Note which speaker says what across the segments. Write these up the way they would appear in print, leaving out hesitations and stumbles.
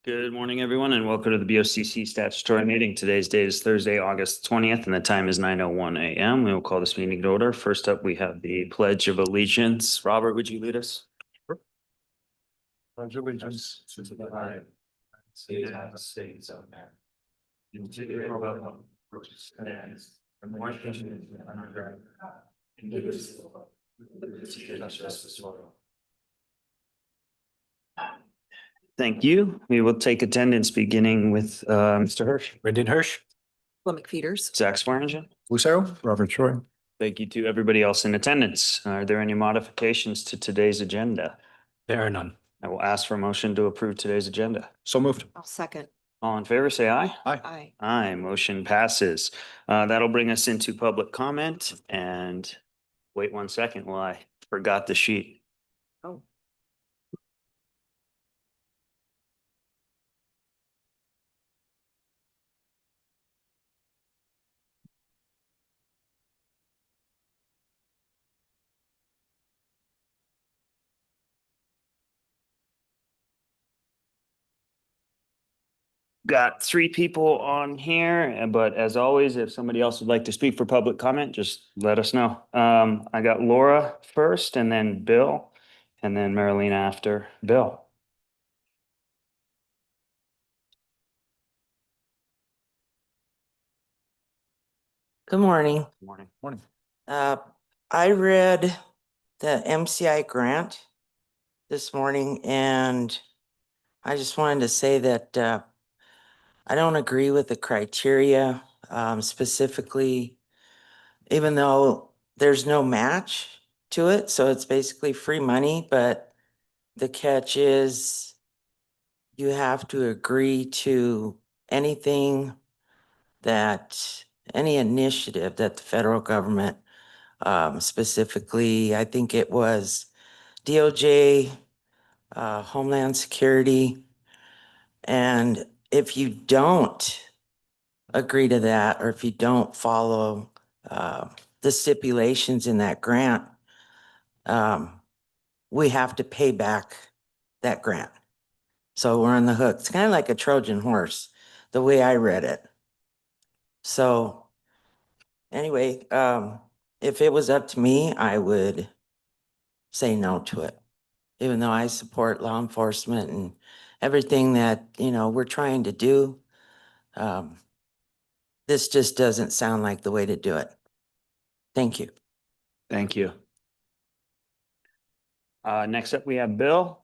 Speaker 1: Good morning, everyone, and welcome to the BOCC statutory meeting. Today's date is Thursday, August 20th, and the time is 9:01 a.m. We will call this meeting to order. First up, we have the Pledge of Allegiance. Robert, would you lead us?
Speaker 2: Pledge allegiance to the flag of the United States of America, and to the republic which stands one nation under God, indivisible, with liberty and justice for all.
Speaker 1: Thank you. We will take attendance beginning with Mr. Hirsch.
Speaker 3: Brendan Hirsch.
Speaker 4: Well, McFeeters.
Speaker 1: Zach Swearingen.
Speaker 2: Lucero. Robert Troy.
Speaker 1: Thank you to everybody else in attendance. Are there any modifications to today's agenda?
Speaker 3: There are none.
Speaker 1: I will ask for a motion to approve today's agenda.
Speaker 2: So moved.
Speaker 4: I'll second.
Speaker 1: All in favor, say aye.
Speaker 4: Aye.
Speaker 1: Aye, motion passes. That'll bring us into public comment and wait 1 second while I forgot the sheet.
Speaker 4: Oh.
Speaker 1: Got 3 people on here, but as always, if somebody else would like to speak for public comment, just let us know. I got Laura first and then Bill and then Marilyn after Bill.
Speaker 4: Good morning.
Speaker 1: Morning.
Speaker 2: Morning.
Speaker 4: I read the MCI grant this morning and I just wanted to say that I don't agree with the criteria, specifically, even though there's no match to it, so it's basically free money, but the catch is you have to agree to anything that, any initiative that the federal government, specifically, I think it was DOJ, Homeland Security. And if you don't agree to that, or if you don't follow the stipulations in that grant, we have to pay back that grant. So we're on the hook. It's kind of like a Trojan horse, the way I read it. So anyway, if it was up to me, I would say no to it, even though I support law enforcement and everything that, we're trying to do. This just doesn't sound like the way to do it. Thank you.
Speaker 1: Thank you. Next up, we have Bill.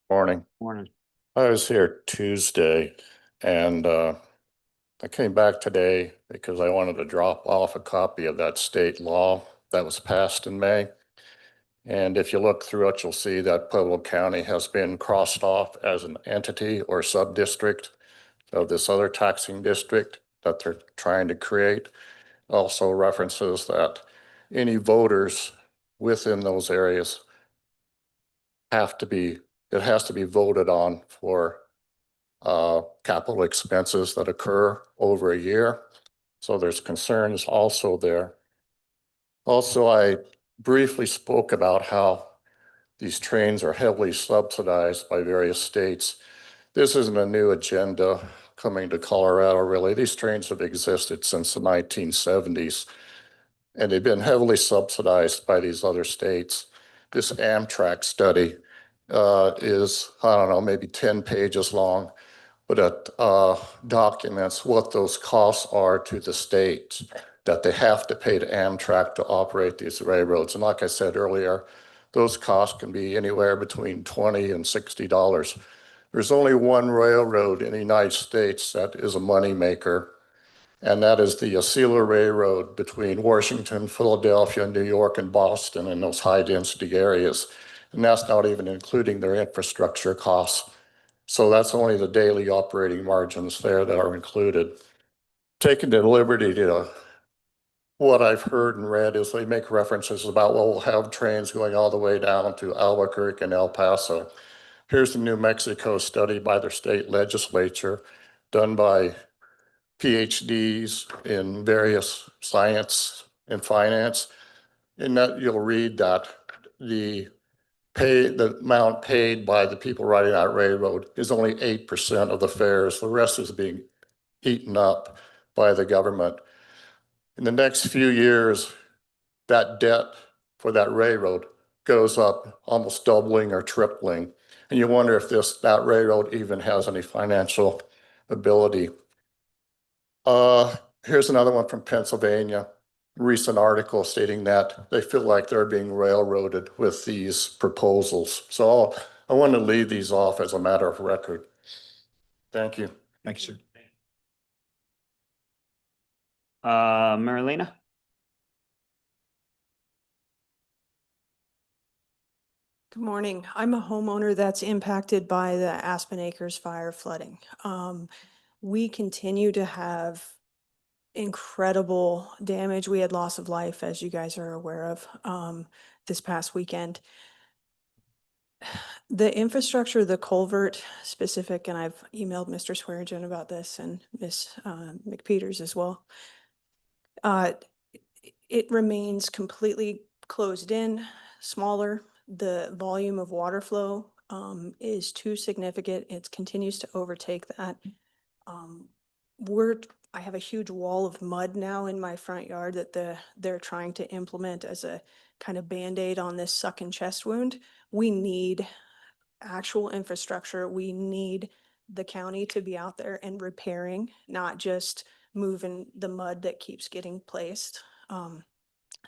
Speaker 2: Morning.
Speaker 1: Morning.
Speaker 2: I was here Tuesday and I came back today because I wanted to drop off a copy of that state law that was passed in May. And if you look through it, you'll see that Pueblo County has been crossed off as an entity or sub-district of this other taxing district that they're trying to create. Also references that any voters within those areas it has to be voted on for capital expenses that occur over a year. So there's concerns also there. Also, I briefly spoke about how these trains are heavily subsidized by various states. This isn't a new agenda coming to Colorado, really. These trains have existed since the 1970s, and they've been heavily subsidized by these other states. This Amtrak study is, I don't know, maybe 10 pages long, but it documents what those costs are to the states that they have to pay to Amtrak to operate these railroads. And like I said earlier, those costs can be anywhere between $20 and $60. There's only one railroad in the United States that is a moneymaker, and that is the Acela Railroad between Washington, Philadelphia, New York, and Boston in those high-density areas. And that's not even including their infrastructure costs. So that's only the daily operating margins there that are included. Taking the liberty to, what I've heard and read is they make references about, well, we'll have trains going all the way down to Albuquerque and El Paso. Here's the New Mexico study by their state legislature done by PhDs in various science and finance. in that you'll read that the amount paid by the people riding that railroad is only 8% of the fares. The rest is being eaten up by the government. In the next few years, that debt for that railroad goes up, almost doubling or tripling. And you wonder if that railroad even has any financial ability. Here's another one from Pennsylvania. Recent article stating that they feel like they're being railroaded with these proposals. So I want to leave these off as a matter of record. Thank you.
Speaker 1: Thanks, sir. Marilena?
Speaker 3: Good morning. I'm a homeowner that's impacted by the Aspen Acres fire flooding. We continue to have incredible damage. We had loss of life, as you guys are aware of, this past weekend. The infrastructure, the culvert specific, and I've emailed Mr. Swearingen about this and Ms. McPeters as well. It remains completely closed in, smaller. The volume of water flow is too significant. It continues to overtake that. I have a huge wall of mud now in my front yard that they're trying to implement as a kind of Band-Aid on this suck and chest wound. We need actual infrastructure. We need the county to be out there and repairing, not just moving the mud that keeps getting placed.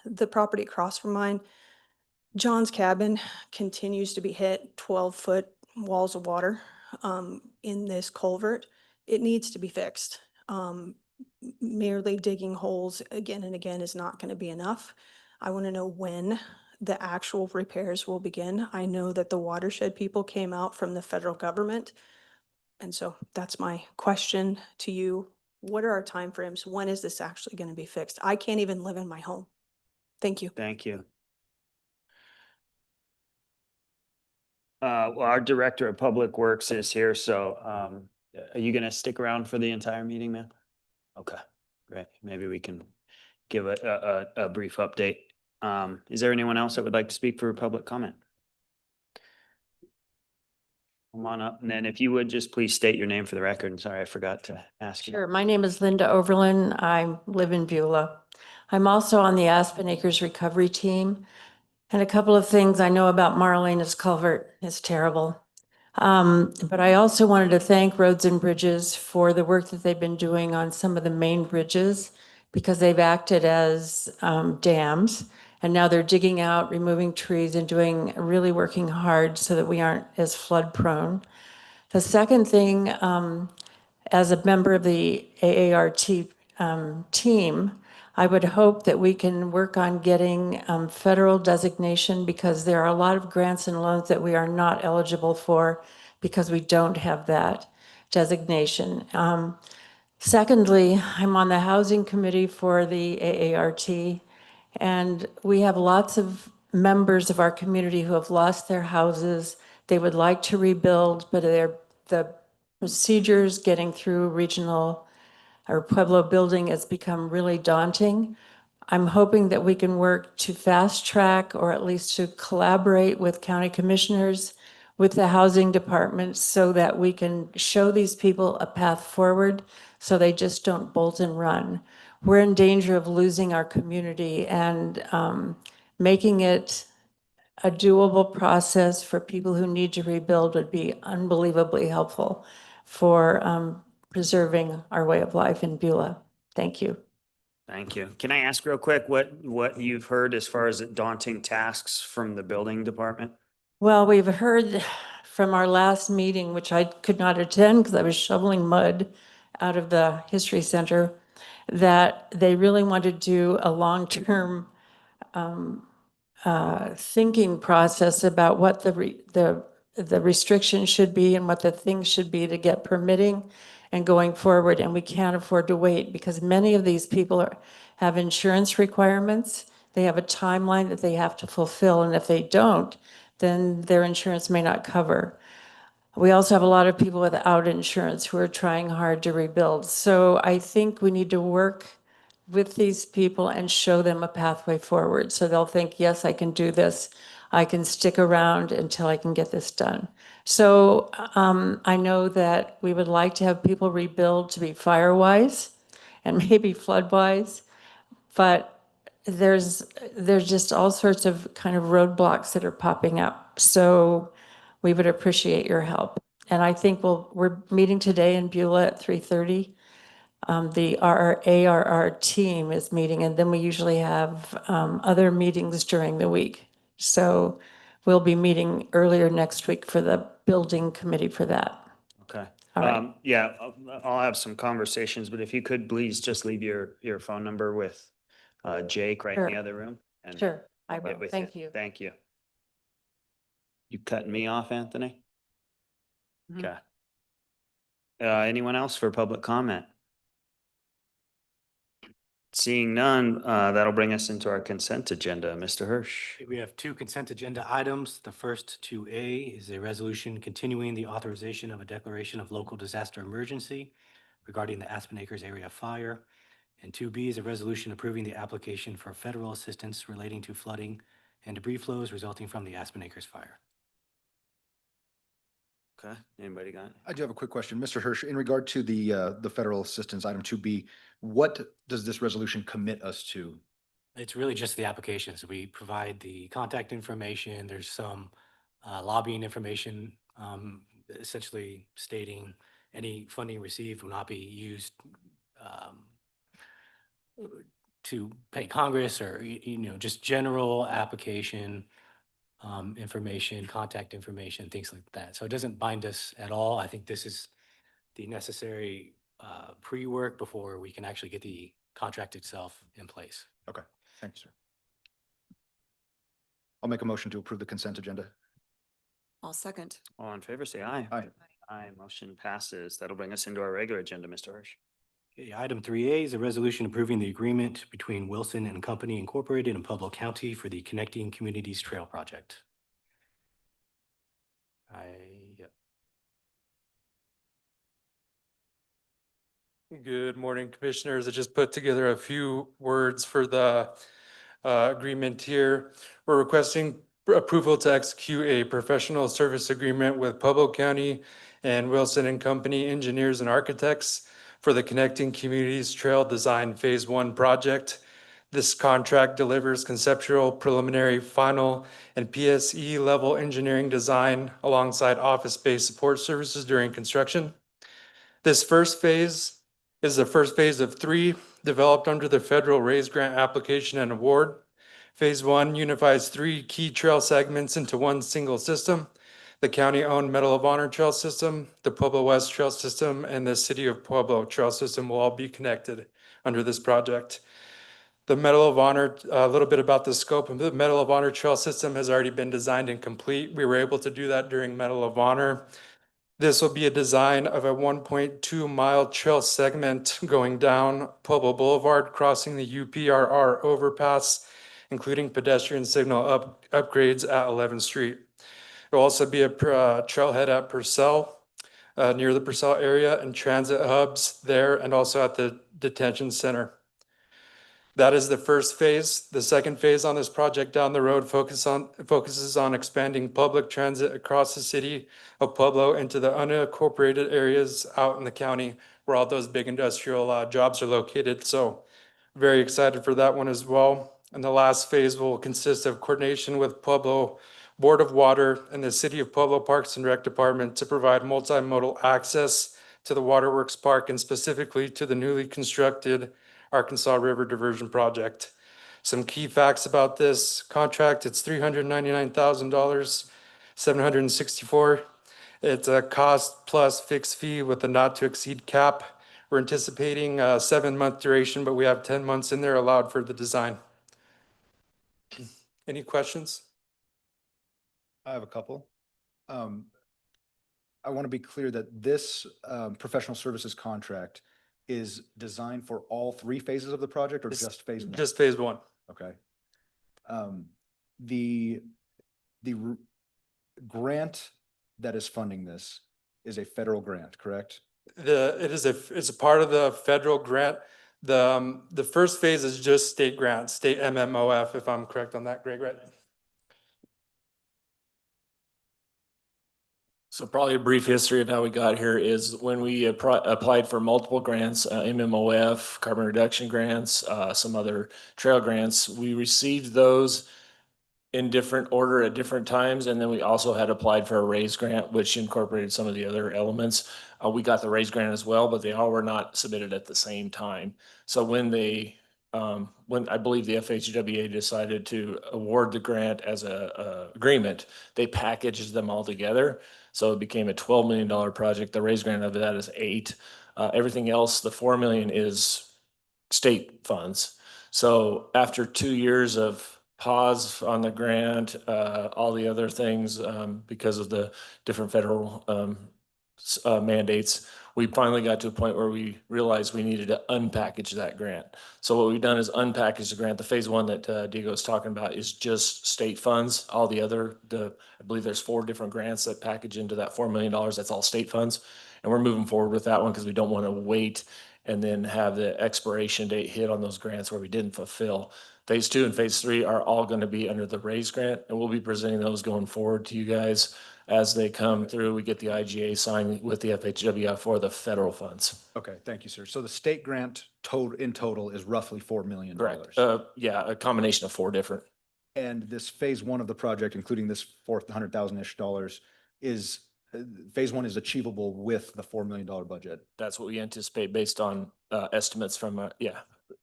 Speaker 3: The property across from mine, John's cabin, continues to be hit 12-foot walls of water in this culvert. It needs to be fixed. Merely digging holes again and again is not going to be enough. I want to know when the actual repairs will begin. I know that the watershed people came out from the federal government. And so that's my question to you. What are our timeframes? When is this actually going to be fixed? I can't even live in my home. Thank you.
Speaker 1: Thank you. Well, our Director of Public Works is here, so are you going to stick around for the entire meeting, man? Okay, great. Maybe we can give a brief update. Is there anyone else that would like to speak for public comment? Come on up, and then if you would just please state your name for the record. And sorry, I forgot to ask you.
Speaker 5: Sure. My name is Linda Overland. I live in Beulah. I'm also on the Aspen Acres recovery team. And a couple of things I know about Marlena's culvert is terrible. But I also wanted to thank Roads and Bridges for the work that they've been doing on some of the main bridges, because they've acted as dams. And now they're digging out, removing trees, and really working hard so that we aren't as flood prone. The second thing, as a member of the AART team, I would hope that we can work on getting federal designation, because there are a lot of grants and loans that we are not eligible for because we don't have that designation. Secondly, I'm on the housing committee for the AART, and we have lots of members of our community who have lost their houses. They would like to rebuild, but the procedures getting through regional or Pueblo building has become really daunting. I'm hoping that we can work to fast track, or at least to collaborate with county commissioners, with the housing department, so that we can show these people a path forward so they just don't bolt and run. We're in danger of losing our community, and making it a doable process for people who need to rebuild would be unbelievably helpful for preserving our way of life in Beulah. Thank you.
Speaker 1: Thank you. Can I ask real quick what you've heard as far as daunting tasks from the building department?
Speaker 5: Well, we've heard from our last meeting, which I could not attend because I was shoveling mud out of the History Center, that they really want to do a long-term thinking process about what the restrictions should be and what the things should be to get permitting and going forward. And we can't afford to wait, because many of these people have insurance requirements. They have a timeline that they have to fulfill. And if they don't, then their insurance may not cover. We also have a lot of people without insurance who are trying hard to rebuild. So I think we need to work with these people and show them a pathway forward. So they'll think, yes, I can do this. I can stick around until I can get this done. So I know that we would like to have people rebuild to be fire-wise and maybe flood-wise, but there's just all sorts of kind of roadblocks that are popping up. So we would appreciate your help. And I think we're meeting today in Beulah at 3:30. The ARR team is meeting, and then we usually have other meetings during the week. So we'll be meeting earlier next week for the building committee for that.
Speaker 1: Okay.
Speaker 5: All right.
Speaker 1: Yeah, I'll have some conversations, but if you could please just leave your phone number with Jake right in the
Speaker 5: Sure.
Speaker 1: other room. And
Speaker 5: Sure, I
Speaker 1: get
Speaker 5: will.
Speaker 1: with
Speaker 5: Thank you.
Speaker 1: Thank you. You cutting me off, Anthony?
Speaker 5: Mhm.
Speaker 1: Okay. Anyone else for public comment? Seeing none, that'll bring us into our consent agenda. Mr. Hirsch.
Speaker 6: We have two consent agenda items. The first 2A is a resolution continuing the authorization of a declaration of local disaster emergency regarding the Aspen Acres area fire. And 2B is a resolution approving the application for federal assistance relating to flooding and debris flows resulting from the Aspen Acres fire.
Speaker 1: Okay, anybody got it?
Speaker 7: I do have a quick question. Mr. Hirsch, in regard to the federal assistance, item 2B, what does this resolution commit us to?
Speaker 6: It's really just the application. So we provide the contact information. There's some lobbying information, essentially stating any funding received will not be used um, to pay Congress or, just general application information, contact information, things like that. So it doesn't bind us at all. I think this is the necessary pre-work before we can actually get the contract itself in place.
Speaker 7: Okay, thank you, sir. I'll make a motion to approve the consent agenda.
Speaker 8: I'll second.
Speaker 1: All in favor, say aye.
Speaker 7: Aye.
Speaker 1: Aye, motion passes. That'll bring us into our regular agenda, Mr. Hirsch.
Speaker 6: Okay, item 3A is a resolution approving the agreement between Wilson and Company Incorporated in Pueblo County for the Connecting Communities Trail Project. Yep.
Speaker 9: Good morning, Commissioners. I just put together a few words for the agreement here. We're requesting approval to execute a professional service agreement with Pueblo County and Wilson and Company Engineers and Architects for the Connecting Communities Trail Design Phase 1 project. This contract delivers conceptual, preliminary, final, and PSE level engineering design alongside office-based support services during construction. This first phase is the first phase of 3 developed under the federal RAISE grant application and award. Phase 1 unifies 3 key trail segments into one single system: the county-owned Medal of Honor Trail System, the Pueblo West Trail System, and the City of Pueblo Trail System will all be connected under this project. The Medal of Honor, a little bit about the scope of the Medal of Honor Trail System has already been designed and complete. We were able to do that during Medal of Honor. This will be a design of a 1.2 mile trail segment going down Pueblo Boulevard, crossing the UPRR overpass, including pedestrian signal upgrades at 11th Street. There will also be a trailhead at Purcell, near the Purcell area, and transit hubs there, and also at the detention center. That is the first phase. The second phase on this project down the road focuses on expanding public transit across the city of Pueblo into the unincorporated areas out in the county where all those big industrial jobs are located. So very excited for that one as well. And the last phase will consist of coordination with Pueblo Board of Water and the City of Pueblo Parks and Rec Department to provide multimodal access to the Waterworks Park and specifically to the newly constructed Arkansas River Diversion Project. Some key facts about this contract: it's $399,000, $764. It's a cost plus fixed fee with a not to exceed cap. We're anticipating a 7-month duration, but we have 10 months in there allowed for the design. Any questions?
Speaker 7: I have a couple. I want to be clear that this professional services contract is designed for all 3 phases of the project or
Speaker 9: It's
Speaker 7: just phase 1?
Speaker 9: Just phase 1.
Speaker 7: Okay. The grant that is funding this is a federal grant, correct?
Speaker 9: It's a part of the federal grant The first phase is just state grants, state MMOF, if I'm correct on that, Greg, right?
Speaker 10: So probably a brief history of how we got here is when we applied for multiple grants, MMOF, carbon reduction grants, some other trail grants. We received those in different order at different times. And then we also had applied for a raise grant, which incorporated some of the other elements. We got the raise grant as well, but they all were not submitted at the same time. So when when I believe the FHWA decided to award the grant as a agreement, they packaged them all together. So it became a $12 million project. The raise grant of that is 8. Everything else, the 4 million is state funds. So after 2 years of pause on the grant, all the other things, because of the different federal mandates, we finally got to a point where we realized we needed to unpackage that grant. So what we've done is unpackage the grant. The phase 1 that Diego's talking about is just state funds. All the other, I believe there's 4 different grants that package into that $4 million. That's all state funds. And we're moving forward with that one because we don't want to wait and then have the expiration date hit on those grants where we didn't fulfill. Phase 2 and phase 3 are all going to be under the raise grant, and we'll be presenting those going forward to you guys as they come through. We get the IGA signed with the FHWA for the federal funds.
Speaker 7: Okay, thank you, sir. So the state grant in total is roughly $4 million.
Speaker 10: Correct. Yeah, a combination of 4 different.
Speaker 7: And this phase 1 of the project, including this $400,000-ish dollars, is phase 1 is achievable with the $4 million budget.
Speaker 10: That's what we anticipate based on estimates from,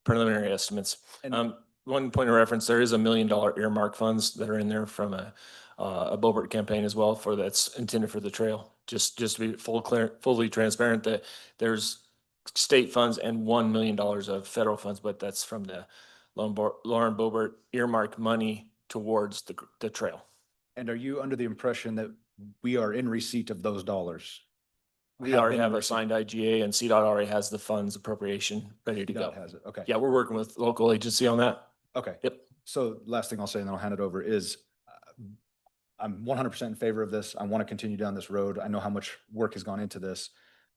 Speaker 10: preliminary estimates.
Speaker 7: And-
Speaker 10: One point of reference, there is $1 million earmark funds that are in there from a Bobert campaign as well for that's intended for the trail. Just to be fully transparent, that there's state funds and $1 million of federal funds, but that's from the Lauren Bobert earmark money towards the trail.
Speaker 7: And are you under the impression that we are in receipt of those dollars?
Speaker 10: We already
Speaker 7: been in
Speaker 10: have a
Speaker 7: receipt.
Speaker 10: signed IGA, and CDOT already has the funds appropriation ready to go.
Speaker 7: CDOT has it, okay.
Speaker 10: Yeah, we're working with local agency on that.
Speaker 7: Okay.
Speaker 10: Yep.
Speaker 7: So last thing I'll say, and then I'll hand it over, is I'm 100% in favor of this. I want to continue down this road. I know how much work has gone into this.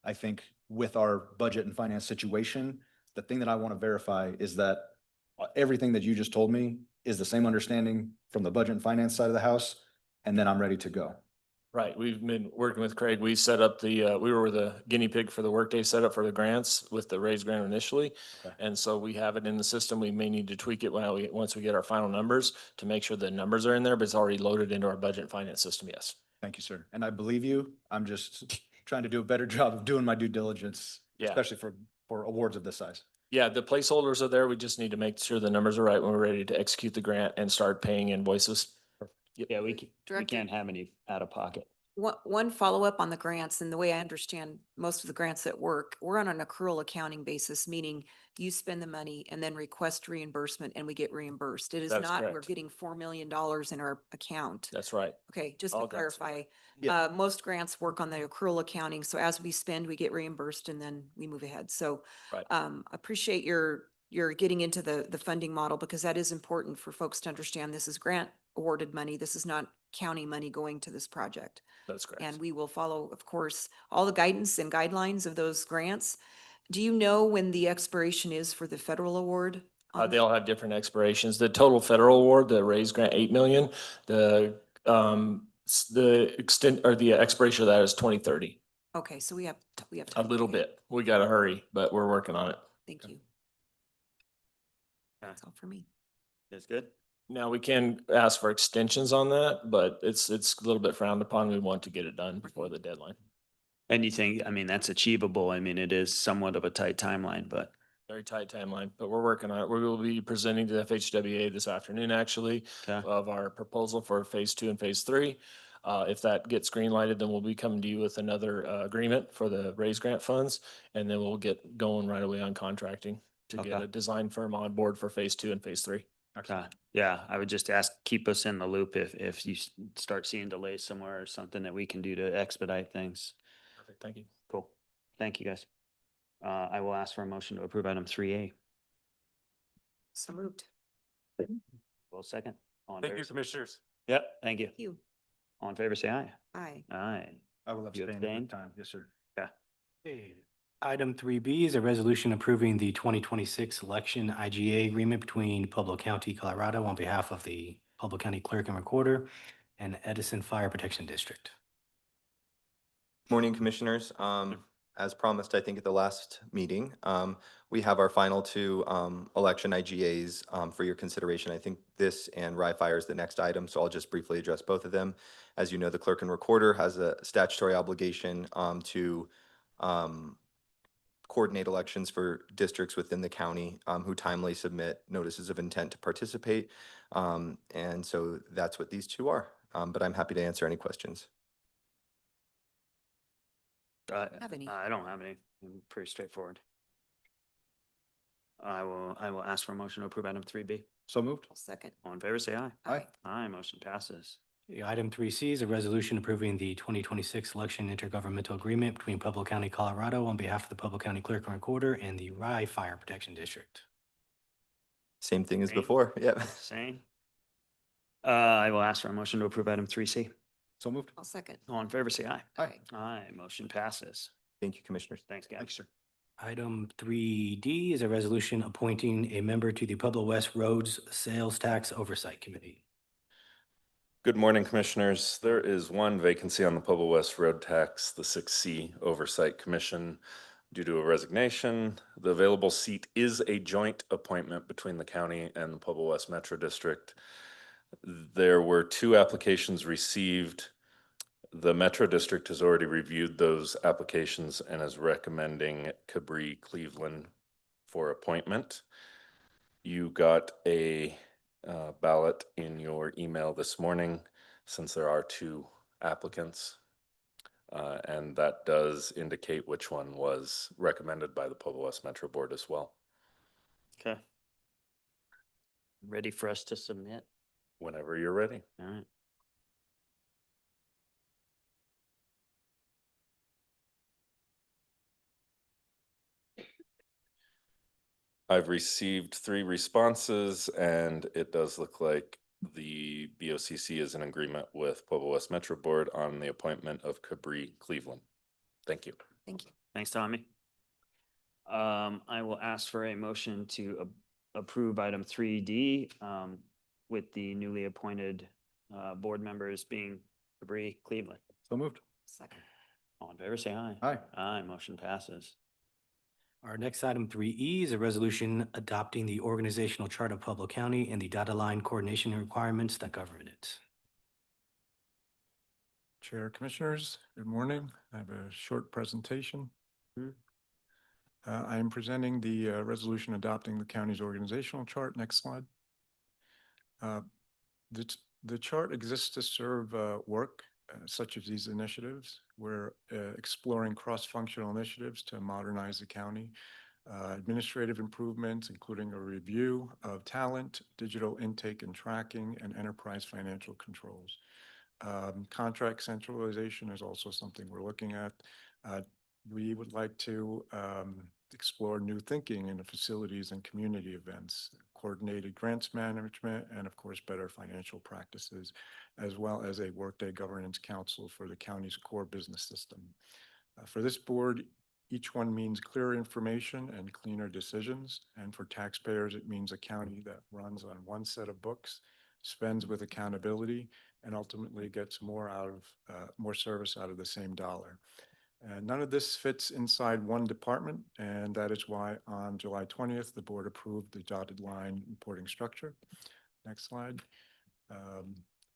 Speaker 7: I think with our budget and finance situation, the thing that I want to verify is that everything that you just told me is the same understanding from the budget and finance side of the house, and then I'm ready to go.
Speaker 10: Right. We've been working with Craig. We set up we were the guinea pig for the workday setup for the grants with the raise grant initially.
Speaker 7: Okay.
Speaker 10: And so we have it in the system. We may need to tweak it once we get our final numbers to make sure the numbers are in there, but it's already loaded into our budget and finance system. Yes.
Speaker 7: Thank you, sir. And I believe you. I'm just trying to do a better job of doing my due diligence,
Speaker 10: Yeah.
Speaker 7: especially for awards of this size.
Speaker 10: Yeah, the placeholders are there. We just need to make sure the numbers are right when we're ready to execute the grant and start paying invoices.
Speaker 1: Yeah, we
Speaker 8: Director-
Speaker 1: can't have any out of pocket.
Speaker 8: One follow-up on the grants, and the way I understand most of the grants that work, we're on an accrual accounting basis, meaning you spend the money and then request reimbursement and we get reimbursed. It is
Speaker 10: That's
Speaker 8: not, we're
Speaker 10: correct.
Speaker 8: getting $4 million in our account.
Speaker 10: That's right.
Speaker 8: Okay, just to
Speaker 10: All grants.
Speaker 8: clarify,
Speaker 7: Yeah.
Speaker 8: most grants work on the accrual accounting. So as we spend, we get reimbursed and then we move ahead. So
Speaker 10: Right.
Speaker 8: appreciate your getting into the funding model, because that is important for folks to understand. This is grant awarded money. This is not county money going to this project.
Speaker 10: That's correct.
Speaker 8: And we will follow, of course, all the guidance and guidelines of those grants. Do you know when the expiration is for the federal award? on
Speaker 10: They all have different expirations. The total federal award, the raise grant, 8 million. The extent or the expiration of that is 2030.
Speaker 8: that? Okay, so we have
Speaker 10: A
Speaker 8: time.
Speaker 10: little
Speaker 8: Okay,
Speaker 10: bit. We got to hurry, but we're working on it.
Speaker 8: Thank you. That's all for me.
Speaker 1: That's good.
Speaker 10: Now we can ask for extensions on that, but it's a little bit frowned upon. We want to get it done before the deadline.
Speaker 1: And you think, I mean, that's achievable. I mean, it is somewhat of a tight timeline, but
Speaker 10: Very tight timeline, but we're working on it. We will be presenting to the FHWA this afternoon, actually,
Speaker 1: Okay.
Speaker 10: of our proposal for phase 2 and phase 3. If that gets green lighted, then we'll be coming to you with another agreement for the raise grant funds, and then we'll get going right away on contracting to get
Speaker 1: Okay.
Speaker 10: a design firm on board for phase 2 and phase 3.
Speaker 1: okay. Yeah, I would just ask, keep us in the loop if you start seeing delays somewhere or something that we can do to expedite things.
Speaker 10: Perfect, thank you.
Speaker 1: Cool. Thank you, guys. I will ask for a motion to approve item 3A.
Speaker 8: So moved.
Speaker 1: Well, second. All in
Speaker 9: Thank you,
Speaker 1: favor say-
Speaker 9: commissioners.
Speaker 1: Yep, thank you.
Speaker 8: Thank you.
Speaker 1: All in favor, say aye.
Speaker 8: Aye.
Speaker 1: Aye.
Speaker 7: I will
Speaker 1: You
Speaker 7: abstain at
Speaker 1: abstain?
Speaker 7: this time. Yes, sir.
Speaker 6: Okay. Item 3B is a resolution approving the 2026 election IGA agreement between Pueblo County, Colorado on behalf of the Pueblo County Clerk and Recorder and Edison Fire Protection District.
Speaker 11: Morning, Commissioners. As promised, I think at the last meeting, we have our final two election IGAs for your consideration. I think this and Rye Fire is the next item, so I'll just briefly address both of them. As you know, the Clerk and Recorder has a statutory obligation to coordinate elections for districts within the county who timely submit notices of intent to participate. And so that's what these two are. But I'm happy to answer any questions.
Speaker 8: Have any?
Speaker 1: I don't have any. Pretty straightforward. I will ask for a motion to approve item 3B.
Speaker 7: So moved.
Speaker 8: I'll second.
Speaker 1: All in favor, say aye.
Speaker 7: Aye.
Speaker 1: Aye, motion passes.
Speaker 6: Item 3C is a resolution approving the 2026 election intergovernmental agreement between Pueblo County, Colorado on behalf of the Pueblo County Clerk and Recorder and the Rye Fire Protection District.
Speaker 11: Same thing as
Speaker 1: Same.
Speaker 11: before. Yep.
Speaker 1: Same. I will ask for a motion to approve item 3C.
Speaker 7: So moved.
Speaker 8: I'll second.
Speaker 1: All in favor, say aye.
Speaker 7: Aye.
Speaker 1: Aye, motion passes.
Speaker 11: Thank you, Commissioners.
Speaker 1: Thanks, Gab.
Speaker 7: Thanks, sir.
Speaker 6: Item 3D is a resolution appointing a member to the Pueblo West Roads Sales Tax Oversight Committee.
Speaker 12: Good morning, Commissioners. There is one vacancy on the Pueblo West Road Tax, the 6C Oversight Commission, due to a resignation. The available seat is a joint appointment between the county and the Pueblo West Metro District. There were 2 applications received. The Metro District has already reviewed those applications and is recommending Cabri Cleveland for appointment. You got a ballot in your email this morning, since there are 2 applicants. And that does indicate which one was recommended by the Pueblo West Metro Board as well.
Speaker 1: Okay. Ready for us to submit?
Speaker 12: Whenever you're ready.
Speaker 1: All right.
Speaker 12: I've received 3 responses, and it does look like the BOCC is in agreement with Pueblo West Metro Board on the appointment of Cabri Cleveland. Thank you.
Speaker 8: Thank you.
Speaker 1: Thanks, Tommy. I will ask for a motion to approve item 3D with the newly appointed board members being Cabri Cleveland.
Speaker 7: So moved.
Speaker 8: Second.
Speaker 1: All in favor, say aye.
Speaker 7: Aye.
Speaker 1: Aye, motion passes.
Speaker 6: Our next item 3E is a resolution adopting the organizational chart of Pueblo County and the dotted line coordination requirements that govern it.
Speaker 13: Chair, Commissioners, good morning. I have a short presentation. I am presenting the resolution adopting the county's organizational chart. Next slide. The chart exists to serve work such as these initiatives. We're exploring cross-functional initiatives to modernize the county, administrative improvements, including a review of talent, digital intake and tracking, and enterprise financial controls. Contract centralization is also something we're looking at. We would like to explore new thinking in the facilities and community events, coordinated grants management, and of course, better financial practices, as well as a Workday Governance Council for the county's core business system. For this board, each one means clearer information and cleaner decisions. And for taxpayers, it means a county that runs on one set of books, spends with accountability, and ultimately gets more service out of the same dollar. And none of this fits inside one department, and that is why on July 20th, the board approved the dotted line reporting structure. Next slide.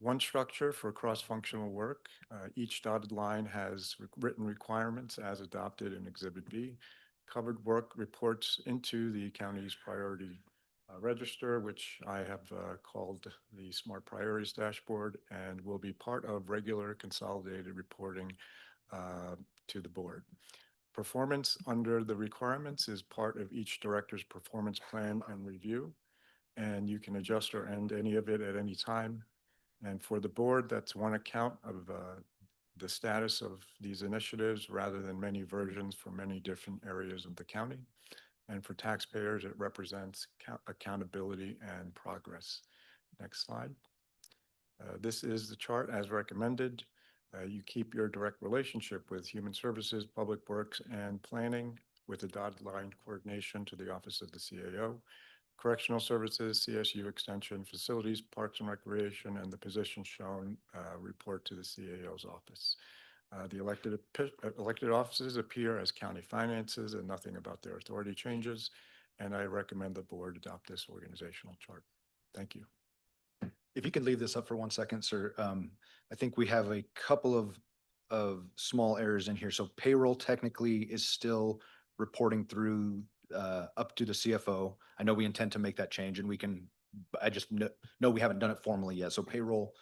Speaker 13: One structure for cross-functional work. Each dotted line has written requirements as adopted in Exhibit B. Covered work reports into the county's priority register, which I have called the Smart Priorities Dashboard, and will be part of regular consolidated reporting to the board. Performance under the requirements is part of each director's performance plan and review, and you can adjust or end any of it at any time. And for the board, that's one account of the status of these initiatives rather than many versions for many different areas of the county. And for taxpayers, it represents accountability and progress. Next slide. This is the chart as recommended. You keep your direct relationship with Human Services, Public Works, and Planning with a dotted line coordination to the Office of the CAO. Correctional Services, CSU Extension, Facilities, Parks and Recreation, and the position shown report to the CAO's office. The elected offices appear as county finances and nothing about their authority changes. And I recommend the board adopt this organizational chart. Thank you.
Speaker 7: If you could leave this up for 1 second, sir. I think we have a couple of small errors in here. So payroll technically is still reporting through up to the CFO. I know we intend to make that change and we can, I just know we haven't done it formally yet. So payroll,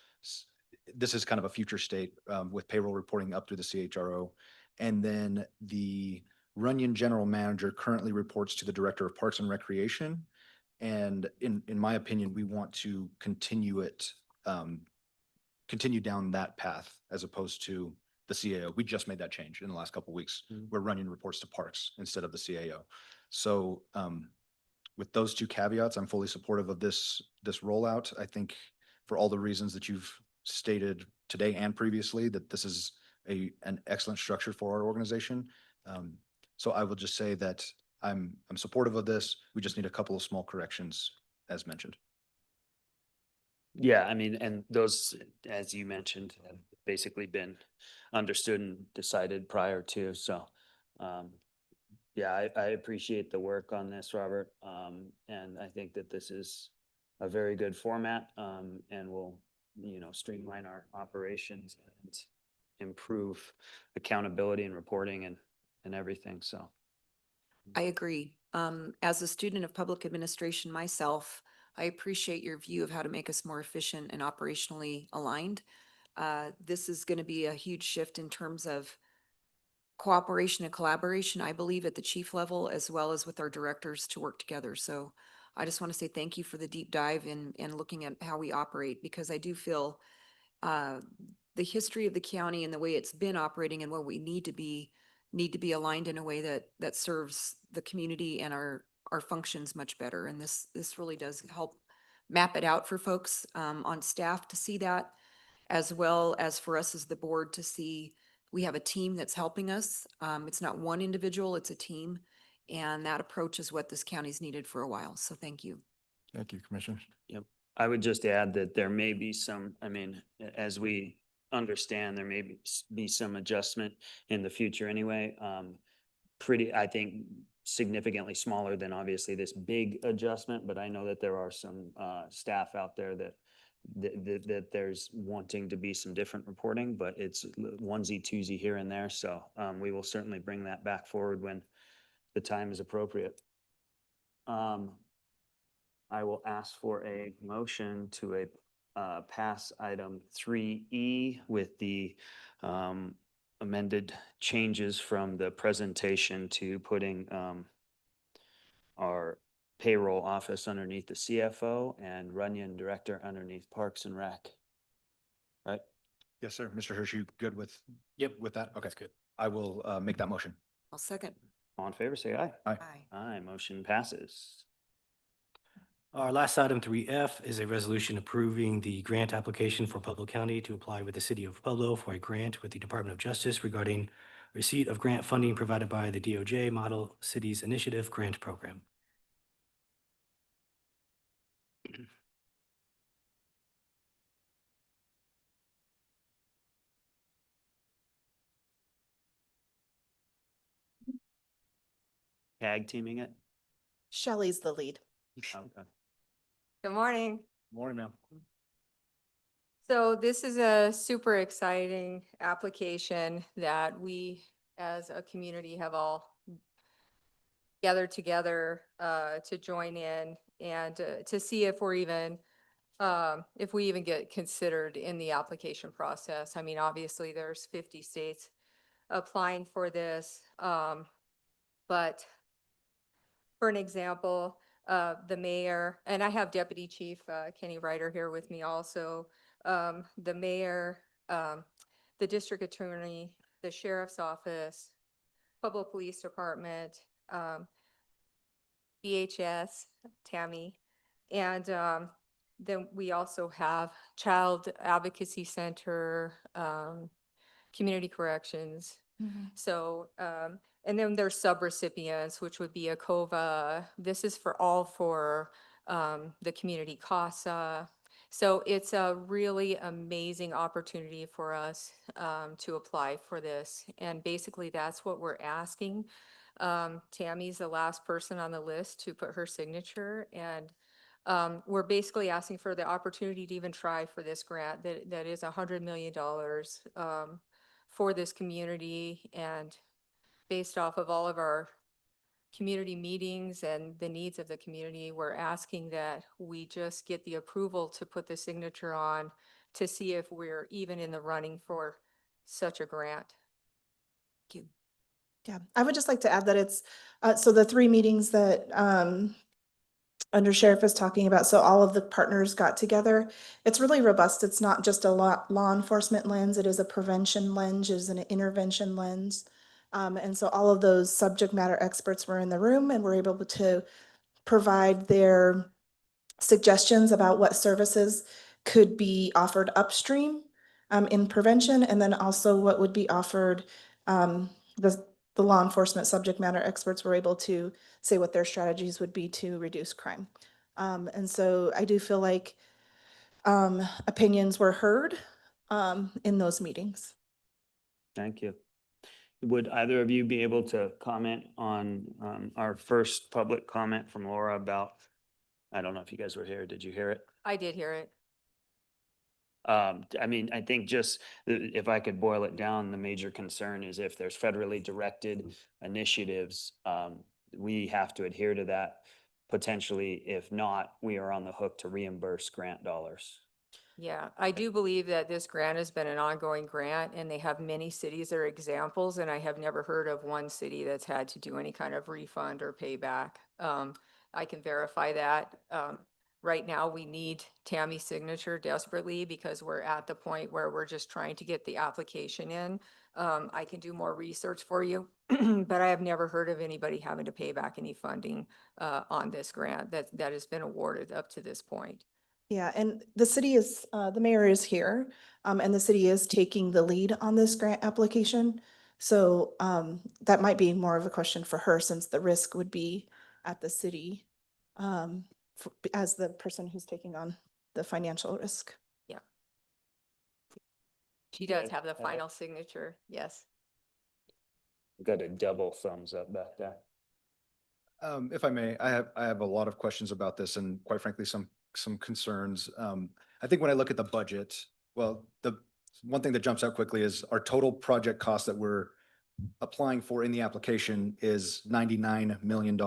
Speaker 7: this is kind of a future state with payroll reporting up to the CHRO. And then the Runyon General Manager currently reports to the Director of Parks and Recreation. And in my opinion, we want to continue it, continue down that path as opposed to the CAO. We just made that change in the last couple of weeks where Runyon reports to Parks instead of the CAO. So with those two caveats, I'm fully supportive of this rollout. I think for all the reasons that you've stated today and previously, that this is an excellent structure for our organization. So I will just say that I'm supportive of this. We just need a couple of small corrections as mentioned.
Speaker 1: Yeah, I mean, and those, as you mentioned, have basically been understood and decided prior to, so. Yeah, I appreciate the work on this, Robert. And I think that this is a very good format, and will, streamline our operations and improve accountability and reporting and everything, so.
Speaker 8: I agree. As a student of public administration myself, I appreciate your view of how to make us more efficient and operationally aligned. This is going to be a huge shift in terms of cooperation and collaboration, I believe, at the chief level, as well as with our directors to work together. So I just want to say thank you for the deep dive in looking at how we operate, because I do feel the history of the county and the way it's been operating and what we need to be aligned in a way that serves the community and our functions much better. And this really does help map it out for folks on staff to see that, as well as for us as the board to see we have a team that's helping us. It's not one individual, it's a team. And that approach is what this county's needed for a while. So thank you.
Speaker 13: Thank you, Commissioners.
Speaker 1: Yep. I would just add that there may be some, as we understand, there may be some adjustment in the future anyway. I think significantly smaller than obviously this big adjustment, but I know that there are some staff out there that there's wanting to be some different reporting, but it's onesie twosie here and there. So we will certainly bring that back forward when the time is appropriate. I will ask for a motion to pass item 3E with the amended changes from the presentation to putting our payroll office underneath the CFO and Runyon Director underneath Parks and Rec. Right?
Speaker 7: Yes, sir. Mr. Hirsch, you good with that? Okay,
Speaker 6: That's good.
Speaker 7: I will make that motion.
Speaker 8: I'll second.
Speaker 1: All in favor, say aye.
Speaker 7: Aye.
Speaker 8: Aye.
Speaker 1: Aye, motion passes.
Speaker 6: Our last item, 3F, is a resolution approving the grant application for Pueblo County to apply with the City of Pueblo for a grant with the Department of Justice regarding receipt of grant funding provided by the DOJ Model Cities Initiative Grant Program.
Speaker 1: Tag teaming it?
Speaker 14: Shelley's the lead.
Speaker 1: Okay.
Speaker 15: Good morning.
Speaker 1: Morning, ma'am.
Speaker 15: So this is a super exciting application that we as a community have all gathered together to join in and to see if we're even if we even get considered in the application process. I mean, obviously there's 50 states applying for this, but for an example, the mayor, and I have Deputy Chief Kenny Ryder here with me also, the mayor, the district attorney, the sheriff's office, Pueblo Police Department, BHS, Tammy, and then we also have Child Advocacy Center, Community Corrections, So, and then there's subrecipients, which would be ACOVA. This is for the community CASA. So it's a really amazing opportunity for us to apply for this. And basically, that's what we're asking. Tammy's the last person on the list to put her signature, and we're basically asking for the opportunity to even try for this grant that is $100 million for this community. And based off of all of our community meetings and the needs of the community, we're asking that we just get the approval to put the signature on to see if we're even in the running for such a grant. Thank you.
Speaker 14: Yeah, I would just like to add that it's, so the 3 meetings that Under Sheriff is talking about, so all of the partners got together. It's really robust. It's not just a law enforcement lens. It is a prevention lens, it is an intervention lens. And so all of those subject matter experts were in the room and were able to provide their suggestions about what services could be offered upstream in prevention, and then also what would be offered. The law enforcement subject matter experts were able to say what their strategies would be to reduce crime. And so I do feel like opinions were heard in those meetings.
Speaker 1: Thank you. Would either of you be able to comment on our first public comment from Laura about, I don't know if you guys were here, did you hear it?
Speaker 15: I did hear it.
Speaker 1: I mean, I think just if I could boil it down, the major concern is if there's federally directed initiatives, we have to adhere to that. Potentially, if not, we are on the hook to reimburse grant dollars.
Speaker 15: Yeah, I do believe that this grant has been an ongoing grant, and they have many cities that are examples, and I have never heard of one city that's had to do any kind of refund or payback. I can verify that. Right now, we need Tammy's signature desperately because we're at the point where we're just trying to get the application in. I can do more research for you, but I have never heard of anybody having to pay back any funding on this grant that has been awarded up to this point.
Speaker 14: Yeah, and the city is, the mayor is here, and the city is taking the lead on this grant application. So that might be more of a question for her, since the risk would be at the city as the person who's taking on the financial risk.
Speaker 15: Yeah. She does
Speaker 1: Yeah,
Speaker 15: have the final signature, yes.
Speaker 1: Got a double thumbs up back there.
Speaker 7: If I may, I have a lot of questions about this and quite frankly, some concerns. I think when I look at the budget, well, the one thing that jumps out quickly is our total project cost that we're applying for in the application is $99 million.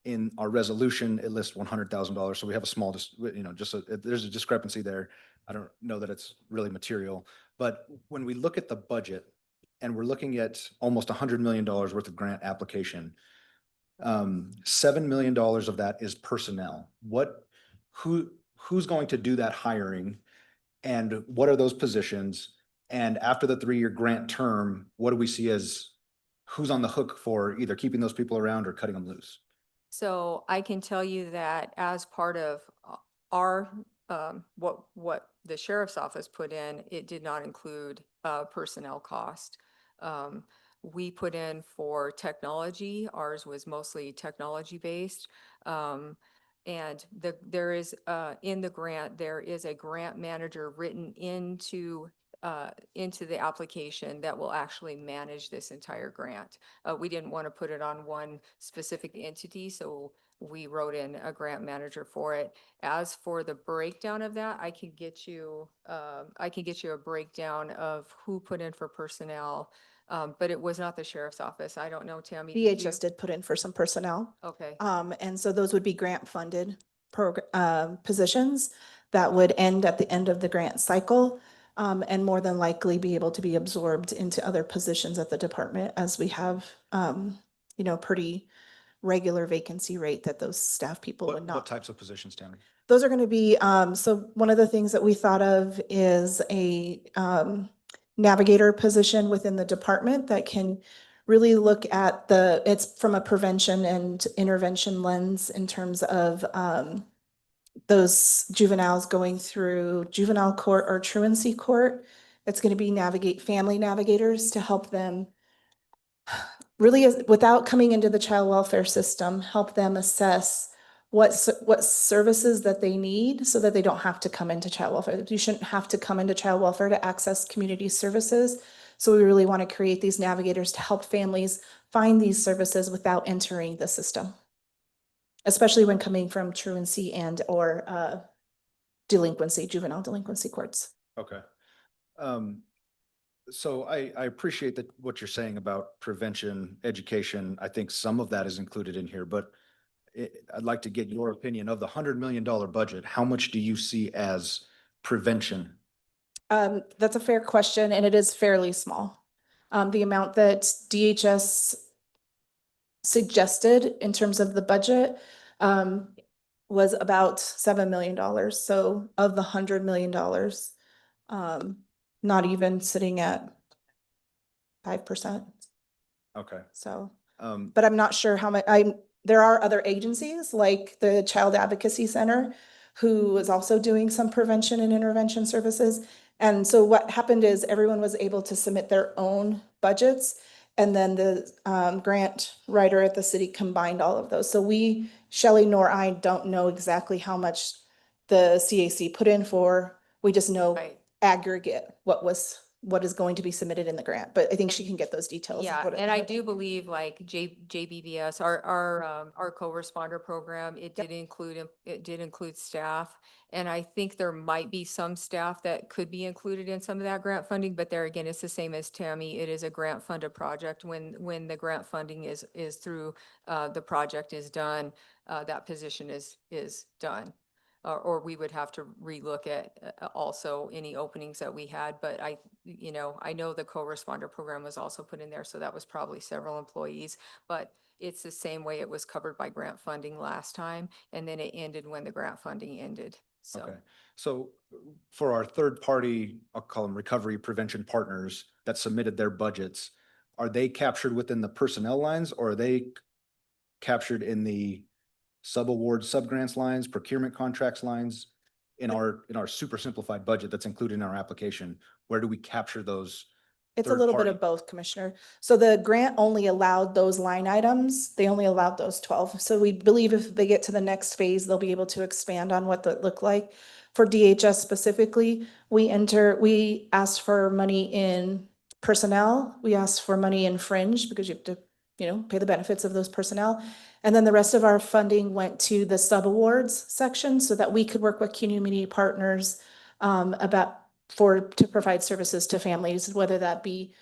Speaker 7: In our resolution, it lists $100,000. So we have a small, there's a discrepancy there. I don't know that it's really material, but when we look at the budget and we're looking at almost $100 million worth of grant application, $7 million of that is personnel. Who's going to do that hiring, and what are those positions? And after the 3-year grant term, what do we see as who's on the hook for either keeping those people around or cutting them loose?
Speaker 15: So I can tell you that as part of our, what the sheriff's office put in, it did not include personnel cost. We put in for technology. Ours was mostly technology based. And there is, in the grant, there is a grant manager written into the application that will actually manage this entire grant. We didn't want to put it on one specific entity, so we wrote in a grant manager for it. As for the breakdown of that, I can get you a breakdown of who put in for personnel. But it was not the sheriff's office. I don't know, Tammy. Did you?
Speaker 14: DHS did put in for some personnel.
Speaker 15: Okay.
Speaker 14: And so those would be grant funded positions that would end at the end of the grant cycle. And more than likely be able to be absorbed into other positions at the department, as we have, pretty regular vacancy rate that those staff people would
Speaker 7: What
Speaker 14: not.
Speaker 7: types of positions, Tammy?
Speaker 14: Those are going to be, so one of the things that we thought of is a navigator position within the department that can really look at it's from a prevention and intervention lens in terms of those juveniles going through juvenile court or truancy court, It's going to be family navigators to help them really, without coming into the child welfare system, help them assess what services that they need so that they don't have to come into child welfare. You shouldn't have to come into child welfare to access community services. So we really want to create these navigators to help families find these services without entering the system, especially when coming from truancy and or delinquency, juvenile delinquency courts.
Speaker 7: Okay. So I appreciate that what you're saying about prevention, education. I think some of that is included in here, but I'd like to get your opinion of the $100 million budget. How much do you see as prevention?
Speaker 14: That's a fair question, and it is fairly small. The amount that DHS suggested in terms of the budget was about $7 million. So of the $100 million, not even sitting at 5%.
Speaker 7: Okay.
Speaker 14: So,
Speaker 7: Um,
Speaker 14: but I'm not sure how much, there are other agencies like the Child Advocacy Center who is also doing some prevention and intervention services. And so what happened is everyone was able to submit their own budgets. And then the grant writer at the city combined all of those. So we, Shelley nor I, don't know exactly how much the CAC put in for. We just know
Speaker 15: Right.
Speaker 14: aggregate what is going to be submitted in the grant. But I think she can get those details. of
Speaker 15: Yeah,
Speaker 14: what it-
Speaker 15: and I do believe like JBBS, our co-responder program, it did include staff. And I think there might be some staff that could be included in some of that grant funding, but there again, it's the same as Tammy. It is a grant funded project. When the grant funding is through, the project is done, that position is done. Or we would have to relook at also any openings that we had, but I know the co-responder program was also put in there, so that was probably several employees, but it's the same way it was covered by grant funding last time, and then it ended when the grant funding ended, so.
Speaker 7: Okay. So for our third party, I'll call them recovery prevention partners that submitted their budgets, are they captured within the personnel lines or are they captured in the sub-award, sub-grants lines, procurement contracts lines? In our super simplified budget that's included in our application, where do we capture those?
Speaker 14: It's a little bit of both, Commissioner. So the grant only allowed those line items. They only allowed those 12. So we believe if they get to the next phase, they'll be able to expand on what that look like. For DHS specifically, we asked for money in personnel. We asked for money in fringe because you have to, pay the benefits of those personnel. And then the rest of our funding went to the sub-awards section so that we could work with community partners to provide services to families, whether that be,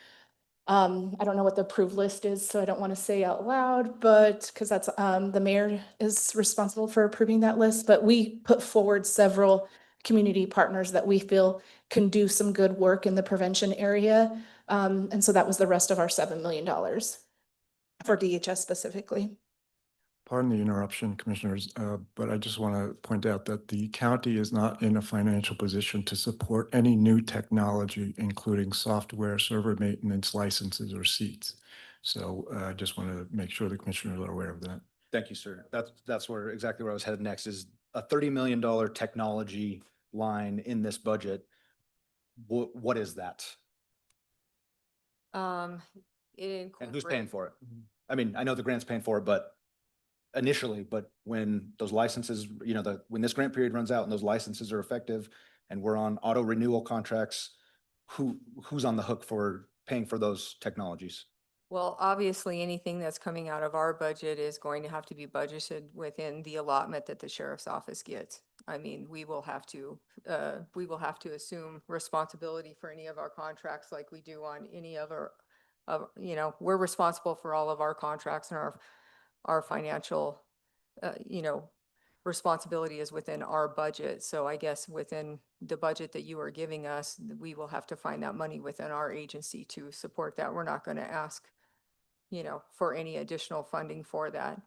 Speaker 14: I don't know what the approved list is, so I don't want to say out loud, but because that's, the mayor is responsible for approving that list, but we put forward several community partners that we feel can do some good work in the prevention area. And so that was the rest of our $7 million for DHS specifically.
Speaker 13: Pardon the interruption, Commissioners, but I just want to point out that the county is not in a financial position to support any new technology, including software, server maintenance, licenses, or seats. So I just want to make sure the commissioners are aware of that.
Speaker 7: Thank you, sir. That's exactly where I was headed next, is a $30 million technology line in this budget. What is that?
Speaker 15: It
Speaker 7: And who's paying
Speaker 15: incorporates.
Speaker 7: for it? I mean, I know the grant's paying for it, but initially, but when those licenses, when this grant period runs out and those licenses are effective and we're on auto renewal contracts, who's on the hook for paying for those technologies?
Speaker 15: Well, obviously, anything that's coming out of our budget is going to have to be budgeted within the allotment that the sheriff's office gets. I mean, we will have to assume responsibility for any of our contracts like we do on any of we're responsible for all of our contracts and our financial, responsibility is within our budget. So I guess within the budget that you are giving us, we will have to find that money within our agency to support that. We're not going to ask, for any additional funding for that.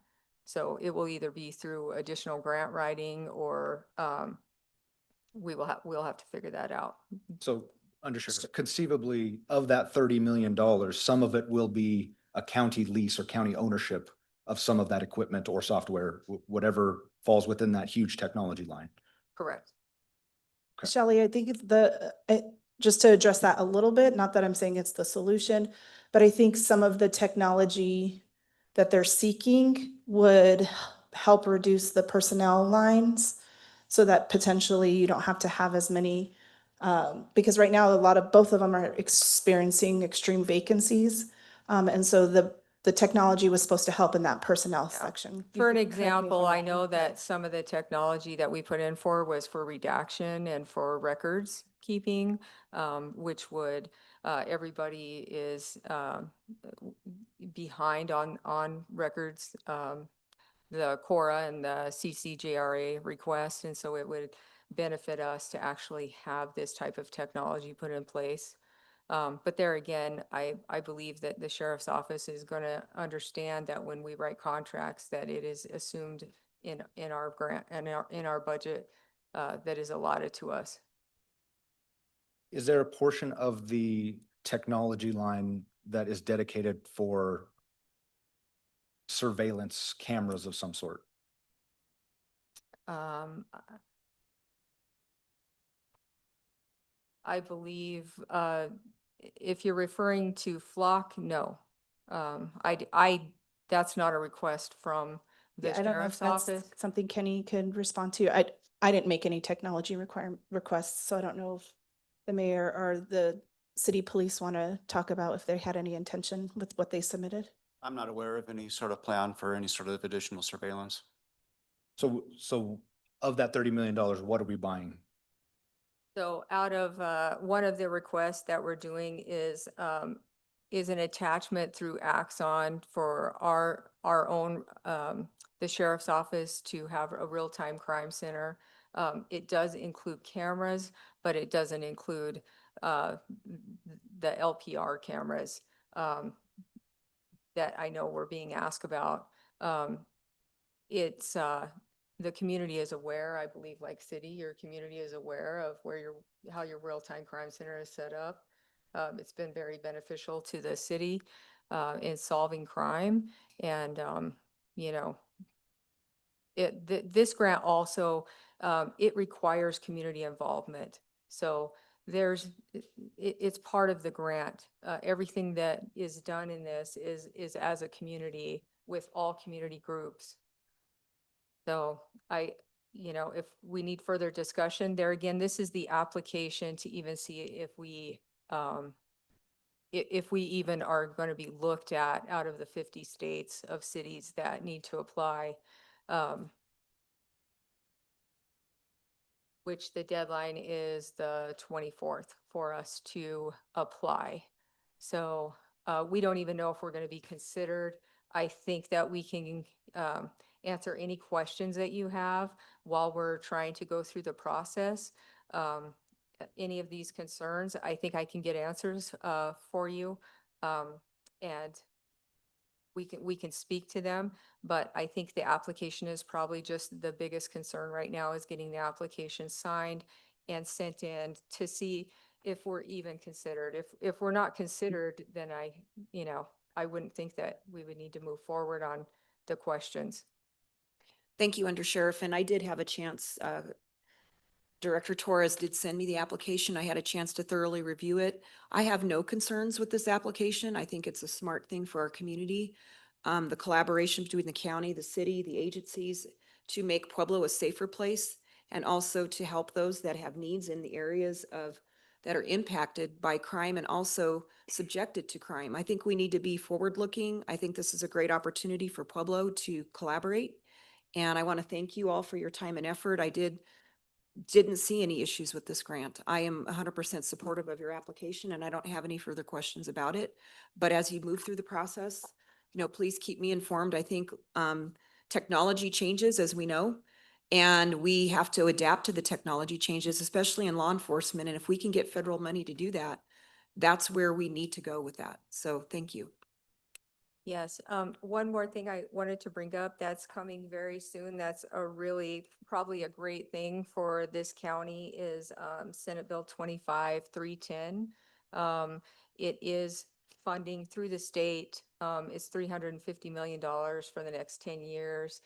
Speaker 15: So it will either be through additional grant writing or we'll have to figure that out.
Speaker 7: So conceivably of that $30 million, some of it will be a county lease or county ownership of some of that equipment or software, whatever falls within that huge technology line.
Speaker 15: Correct.
Speaker 14: Shelley, I think just to address that a little bit, not that I'm saying it's the solution, but I think some of the technology that they're seeking would help reduce the personnel lines so that potentially you don't have to have as many, because right now both of them are experiencing extreme vacancies. And so the technology was supposed to help in that personnel section. You
Speaker 15: For an
Speaker 14: can correct me if
Speaker 15: example,
Speaker 14: I'm
Speaker 15: I
Speaker 14: wrong,
Speaker 15: know
Speaker 14: but-
Speaker 15: that some of the technology that we put in for was for redaction and for records keeping, which would, everybody is behind on records, the Cora and the CCJRA request, and so it would benefit us to actually have this type of technology put in place. But there again, I believe that the sheriff's office is going to understand that when we write contracts, that it is assumed in our grant and in our budget that is allotted to us.
Speaker 7: Is there a portion of the technology line that is dedicated for surveillance cameras of some sort?
Speaker 15: Um, I believe, if you're referring to Flock, no. That's not a request from the
Speaker 14: Yeah, I don't know if
Speaker 15: sheriff's
Speaker 14: that's
Speaker 15: office.
Speaker 14: something Kenny could respond to. I didn't make any technology requests, so I don't know if the mayor or the city police want to talk about if they had any intention with what they submitted.
Speaker 16: I'm not aware of any sort of plan for any sort of additional surveillance.
Speaker 7: So of that $30 million, what are we buying?
Speaker 15: So out of, one of the requests that we're doing is an attachment through Axon for our own, the sheriff's office to have a real-time crime center. It does include cameras, but it doesn't include the LPR cameras that I know we're being asked about. It's, the community is aware, I believe, like city, your community is aware of how your real-time crime center is set up. It's been very beneficial to the city in solving crime. And, you know, this grant also, it requires community involvement. So it's part of the grant. Everything that is done in this is as a community with all community groups. So if we need further discussion there, again, this is the application to even see if we even are going to be looked at out of the 50 states of cities that need to apply, which the deadline is the 24th for us to apply. So we don't even know if we're going to be considered. I think that we can answer any questions that you have while we're trying to go through the process. Any of these concerns, I think I can get answers for you, and we can speak to them. But I think the application is probably just the biggest concern right now, is getting the application signed and sent in to see if we're even considered. If we're not considered, then I wouldn't think that we would need to move forward on the questions.
Speaker 8: Thank you, Undersheriff. And I did have a chance, Director Torres did send me the application. I had a chance to thoroughly review it. I have no concerns with this application. I think it's a smart thing for our community. The collaboration between the county, the city, the agencies to make Pueblo a safer place, and also to help those that have needs in the areas that are impacted by crime and also subjected to crime. I think we need to be forward-looking. I think this is a great opportunity for Pueblo to collaborate. And I want to thank you all for your time and effort. I didn't see any issues with this grant. I am 100% supportive of your application, and I don't have any further questions about it. But as you move through the process, please keep me informed. I think technology changes, as we know, and we have to adapt to the technology changes, especially in law enforcement. And if we can get federal money to do that, that's where we need to go with that. So thank you.
Speaker 15: Yes, one more thing I wanted to bring up that's coming very soon. That's probably a great thing for this county is Senate Bill 25-310. It is funding through the state. It's $350 million for the next 10 years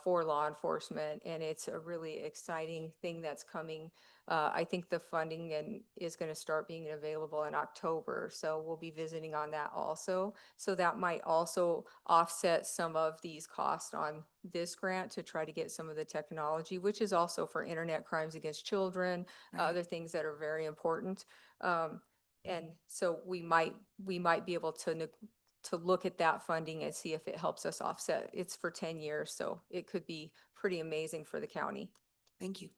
Speaker 15: for law enforcement. And it's a really exciting thing that's coming I think the funding is going to start being available in October. So we'll be visiting on that also. So that might also offset some of these costs on this grant to try to get some of the technology, which is also for internet crimes against children, other things that are very important. And so we might be able to look at that funding and see if it helps us offset. It's for 10 years, so it could be pretty amazing for the county.
Speaker 8: Thank you.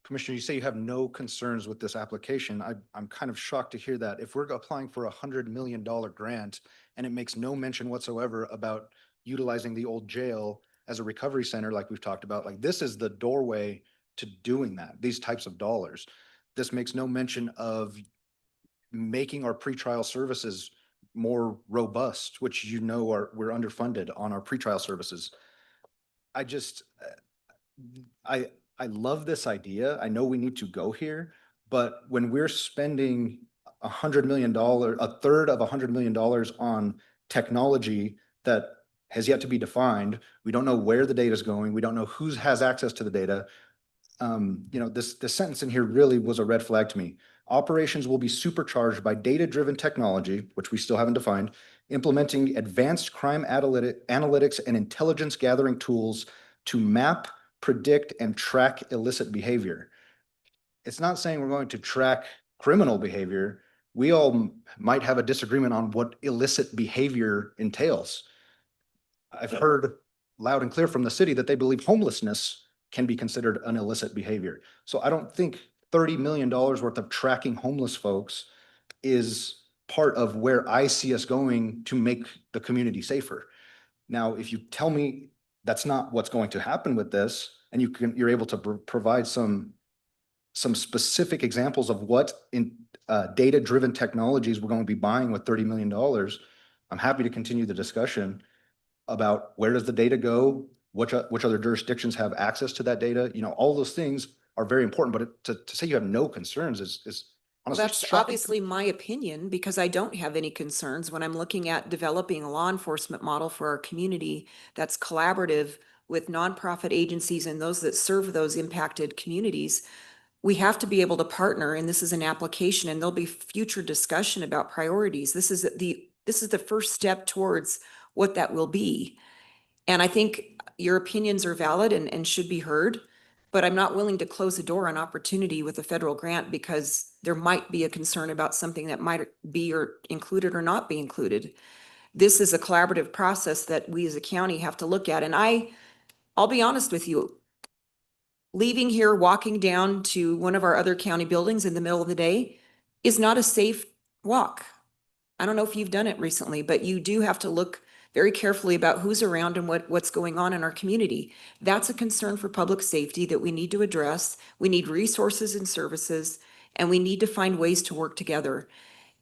Speaker 7: Commissioner, you say you have no concerns with this application. I'm kind of shocked to hear that. If we're applying for $100 million grant and it makes no mention whatsoever about utilizing the old jail as a recovery center, like we've talked about, like this is the doorway to doing that, these types of dollars. This makes no mention of making our pretrial services more robust, which we're underfunded on our pretrial services. I love this idea. I know we need to go here, but when we're spending $100 million, a third of $100 million on technology that has yet to be defined, we don't know where the data is going. We don't know who has access to the data. This sentence in here really was a red flag to me. Operations will be supercharged by data-driven technology, which we still haven't defined, implementing advanced crime analytics and intelligence gathering tools to map, predict, and track illicit behavior. It's not saying we're going to track criminal behavior. We all might have a disagreement on what illicit behavior entails. I've heard loud and clear from the city that they believe homelessness can be considered an illicit behavior. So I don't think $30 million worth of tracking homeless folks is part of where I see us going to make the community safer. Now, if you tell me that's not what's going to happen with this, and you're able to provide some specific examples of what in data-driven technologies we're going to be buying with $30 million, I'm happy to continue the discussion about where does the data go, which other jurisdictions have access to that data. All those things are very important, but to say you have no concerns is
Speaker 8: Well,
Speaker 7: honestly
Speaker 8: that's
Speaker 7: shocking.
Speaker 8: obviously my opinion because I don't have any concerns when I'm looking at developing a law enforcement model for our community that's collaborative with nonprofit agencies and those that serve those impacted communities. We have to be able to partner, and this is an application, and there'll be future discussion about priorities. This is the first step towards what that will be. And I think your opinions are valid and should be heard, but I'm not willing to close the door on opportunity with a federal grant because there might be a concern about something that might be or included or not be included. This is a collaborative process that we as a county have to look at. And I'll be honest with you, leaving here, walking down to one of our other county buildings in the middle of the day is not a safe walk. I don't know if you've done it recently, but you do have to look very carefully about who's around and what's going on in our community. That's a concern for public safety that we need to address. We need resources and services, and we need to find ways to work together.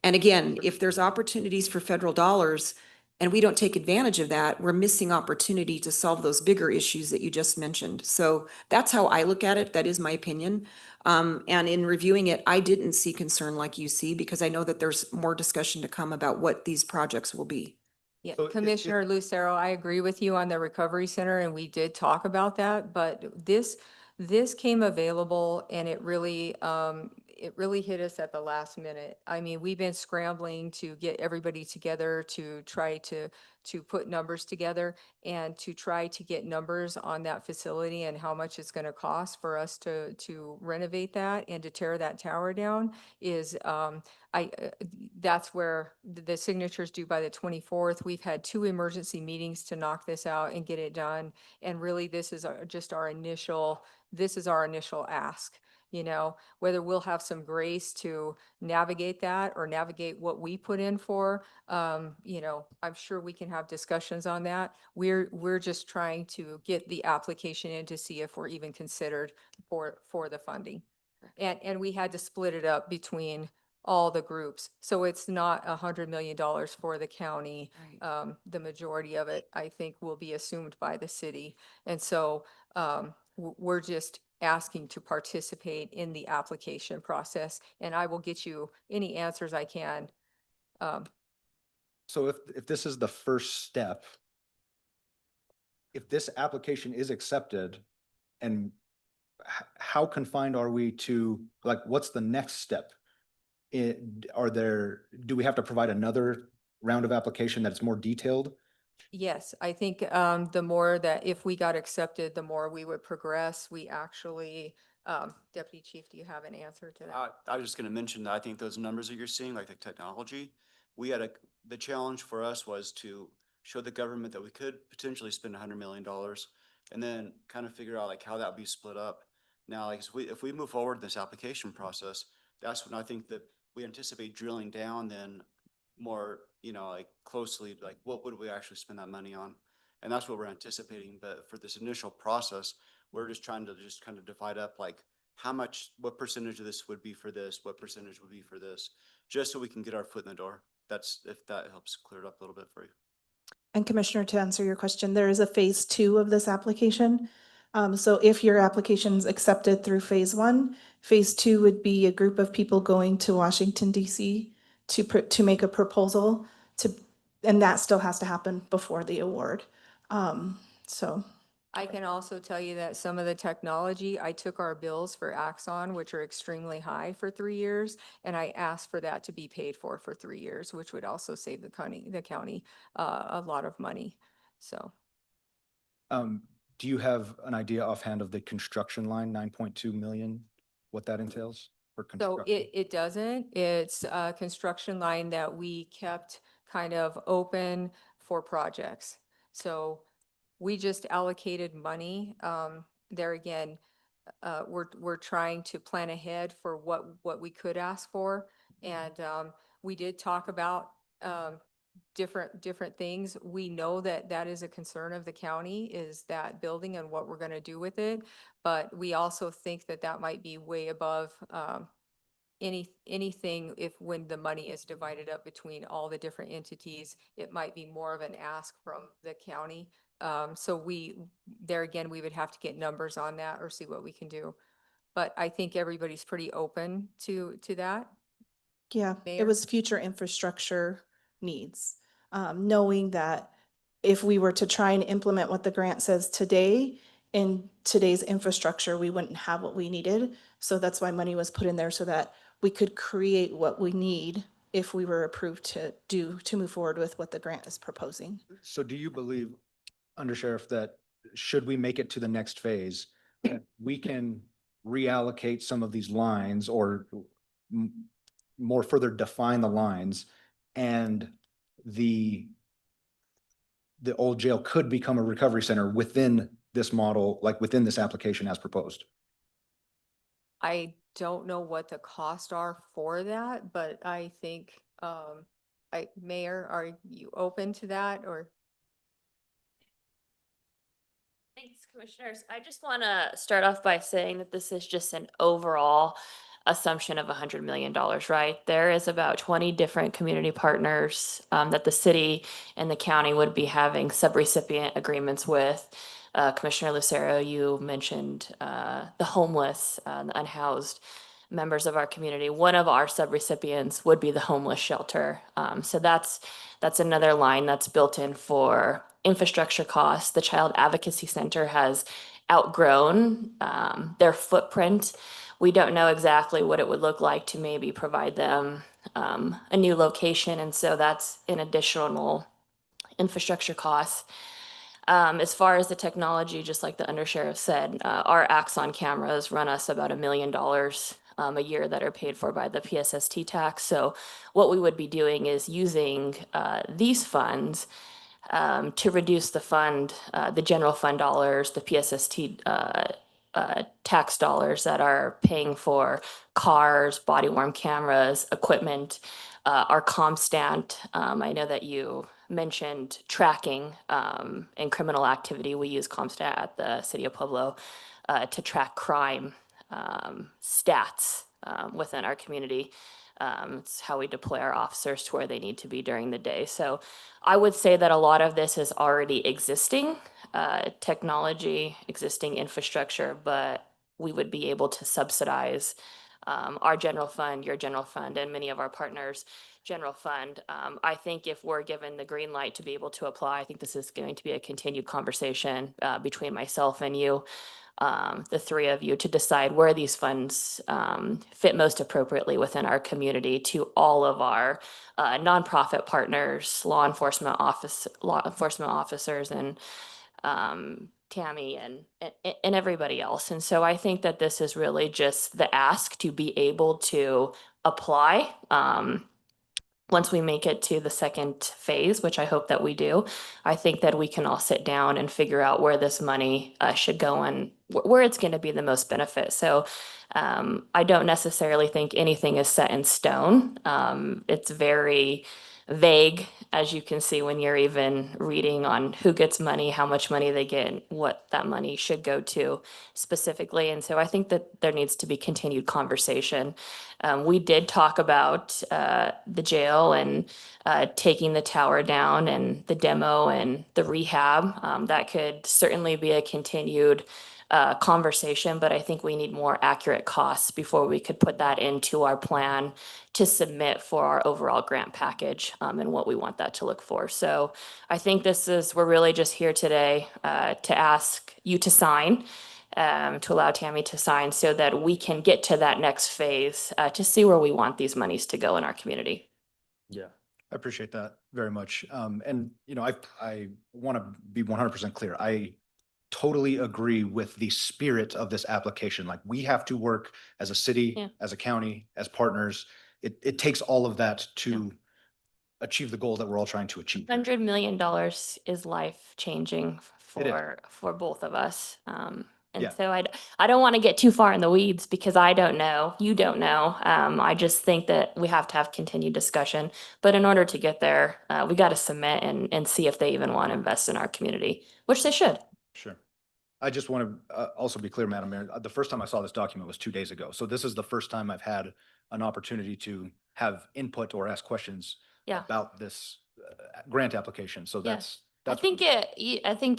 Speaker 8: And again, if there's opportunities for federal dollars and we don't take advantage of that, we're missing opportunity to solve those bigger issues that you just mentioned. So that's how I look at it. That is my opinion. And in reviewing it, I didn't see concern like you see because I know that there's more discussion to come about what these projects will be.
Speaker 15: Yeah,
Speaker 7: So
Speaker 15: Commissioner Lucero, I agree with you on the recovery center, and we did talk about that, but this came available and it really hit us at the last minute. I mean, we've been scrambling to get everybody together to try to put numbers together and to try to get numbers on that facility and how much it's going to cost for us to renovate that and to tear that tower down is, that's where the signatures due by the 24th. We've had 2 emergency meetings to knock this out and get it done. And really, this is just our initial ask. Whether we'll have some grace to navigate that or navigate what we put in for, I'm sure we can have discussions on that. We're just trying to get the application in to see if we're even considered for the funding. And we had to split it up between all the groups. So it's not $100 million for the county.
Speaker 8: Right.
Speaker 15: The majority of it, I think, will be assumed by the city. And so we're just asking to participate in the application process, and I will get you any answers I can.
Speaker 7: So if this is the first step, if this application is accepted, and how confined are we to, like, what's the next step? Do we have to provide another round of application that's more detailed?
Speaker 15: Yes, I think the more that if we got accepted, the more we would progress. We actually, Deputy Chief, do you have an answer to that?
Speaker 16: I was just gonna mention that I think those numbers that you're seeing, like the technology, the challenge for us was to show the government that we could potentially spend $100 million and then kind of figure out like how that would be split up. Now, like if we move forward in this application process, that's when I think that we anticipate drilling down then more, like closely, like what would we actually spend that money on? And that's what we're anticipating. But for this initial process, we're just trying to just kind of divide up like what percentage of this would be for this, what percentage would be for this, just so we can get our foot in the door. If that helps clear it up a little bit for you.
Speaker 14: And Commissioner, to answer your question, there is a phase 2 of this application. So if your application's accepted through phase 1, phase 2 would be a group of people going to Washington DC to make a proposal and that still has to happen before the award. So.
Speaker 15: I can also tell you that some of the technology, I took our bills for Axon, which are extremely high for 3 years, and I asked for that to be paid for 3 years, which would also save the county a lot of money. So
Speaker 7: Do you have an idea offhand of the construction line, 9.2 million, what that entails for
Speaker 15: So
Speaker 7: construction?
Speaker 15: it doesn't. It's a construction line that we kept kind of open for projects. So we just allocated money. There again, we're trying to plan ahead for what we could ask for. And we did talk about different things. We know that that is a concern of the county, is that building and what we're going to do with it. But we also think that that might be way above anything when the money is divided up between all the different entities, it might be more of an ask from the county. So there again, we would have to get numbers on that or see what we can do. But I think everybody's pretty open to that.
Speaker 14: Yeah,
Speaker 15: Mayor?
Speaker 14: it was future infrastructure needs. Knowing that if we were to try and implement what the grant says today, in today's infrastructure, we wouldn't have what we needed. So that's why money was put in there so that we could create what we need if we were approved to move forward with what the grant is proposing.
Speaker 7: So do you believe, Undersheriff, that should we make it to the next phase, we can reallocate some of these lines or more further define the lines, and the old jail could become a recovery center within this model, like within this application as proposed?
Speaker 15: I don't know what the costs are for that, but I think, Mayor, are you open to that or?
Speaker 17: Thanks, Commissioners. I just want to start off by saying that this is just an overall assumption of $100 million, right? There is about 20 different community partners that the city and the county would be having subrecipient agreements with. Commissioner Lucero, you mentioned the homeless, the unhoused members of our community. One of our subrecipients would be the homeless shelter. So that's another line that's built in for infrastructure costs. The Child Advocacy Center has outgrown their footprint. We don't know exactly what it would look like to maybe provide them a new location. And so that's an additional infrastructure cost. As far as the technology, just like the undersheriff said, our Axon cameras run us about $1 million a year that are paid for by the PSST tax. So what we would be doing is using these funds to reduce the general fund dollars, the PSST tax dollars that are paying for cars, body-worn cameras, equipment, our ComStant. I know that you mentioned tracking and criminal activity. We use ComStat at the City of Pueblo to track crime stats within our community. It's how we deploy our officers to where they need to be during the day. So I would say that a lot of this is already existing technology, existing infrastructure, but we would be able to subsidize our general fund, your general fund, and many of our partners' general fund. I think if we're given the green light to be able to apply, I think this is going to be a continued conversation between myself and you. the three of you to decide where these funds fit most appropriately within our community to all of our nonprofit partners, law enforcement officers, and Tammy and everybody else. And so I think that this is really just the ask to be able to apply. Once we make it to the second phase, which I hope that we do, I think that we can all sit down and figure out where this money should go and where it's going to be the most benefit. So I don't necessarily think anything is set in stone. It's very vague, as you can see when you're even reading on who gets money, how much money they get, and what that money should go to specifically. And so I think that there needs to be continued conversation. We did talk about the jail and taking the tower down and the demo and the rehab. That could certainly be a continued conversation, but I think we need more accurate costs before we could put that into our plan to submit for our overall grant package and what we want that to look for. So I think we're really just here today to ask you to sign, to allow Tammy to sign so that we can get to that next phase to see where we want these monies to go in our community.
Speaker 1: Yeah.
Speaker 7: I appreciate that very much. And, you know, I want to be 100% clear. I totally agree with the spirit of this application. Like, we have to work as a city,
Speaker 17: Yeah.
Speaker 7: as a county, as partners. It takes all of that to achieve the goal that we're all trying to achieve.
Speaker 17: $100 million is life changing
Speaker 7: It is.
Speaker 17: for both of us. And
Speaker 7: Yeah.
Speaker 17: so I don't want to get too far in the weeds because I don't know, you don't know. I just think that we have to have continued discussion. But in order to get there, we got to submit and see if they even want to invest in our community, which they should.
Speaker 7: Sure. I just want to also be clear, Madam Mayor, the first time I saw this document was 2 days ago. So this is the first time I've had an opportunity to have input or ask questions
Speaker 17: Yeah.
Speaker 7: about this grant application. So
Speaker 17: Yeah.
Speaker 7: that's
Speaker 17: I think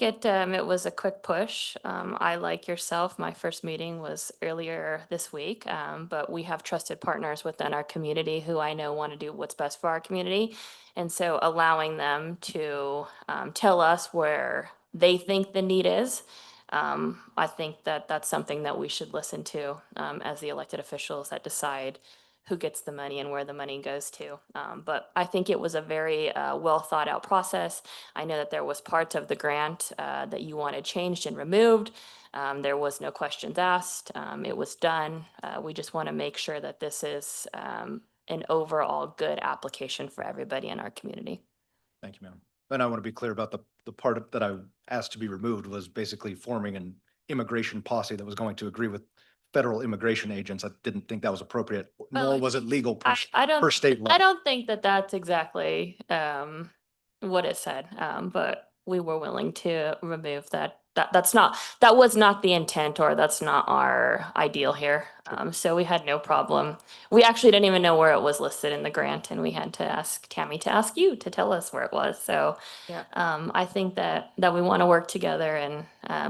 Speaker 17: it was a quick push. I, like yourself, my first meeting was earlier this week, but we have trusted partners within our community who I know want to do what's best for our community. And so allowing them to tell us where they think the need is, I think that that's something that we should listen to as the elected officials that decide who gets the money and where the money goes to. But I think it was a very well thought out process. I know that there was parts of the grant that you wanted changed and removed. There was no questions asked. It was done. We just want to make sure that this is an overall good application for everybody in our community.
Speaker 7: Thank you, ma'am. And I want to be clear about the part that I asked to be removed was basically forming an immigration posse that was going to agree with federal immigration agents. I didn't think that was appropriate, nor was it legal per state law.
Speaker 17: I don't think that that's exactly what it said, but we were willing to remove that. That was not the intent, or that's not our ideal here. So we had no problem. We actually didn't even know where it was listed in the grant, and we had to ask Tammy to ask you to tell us where it was. So
Speaker 15: Yeah.
Speaker 17: I think that we want to work together, and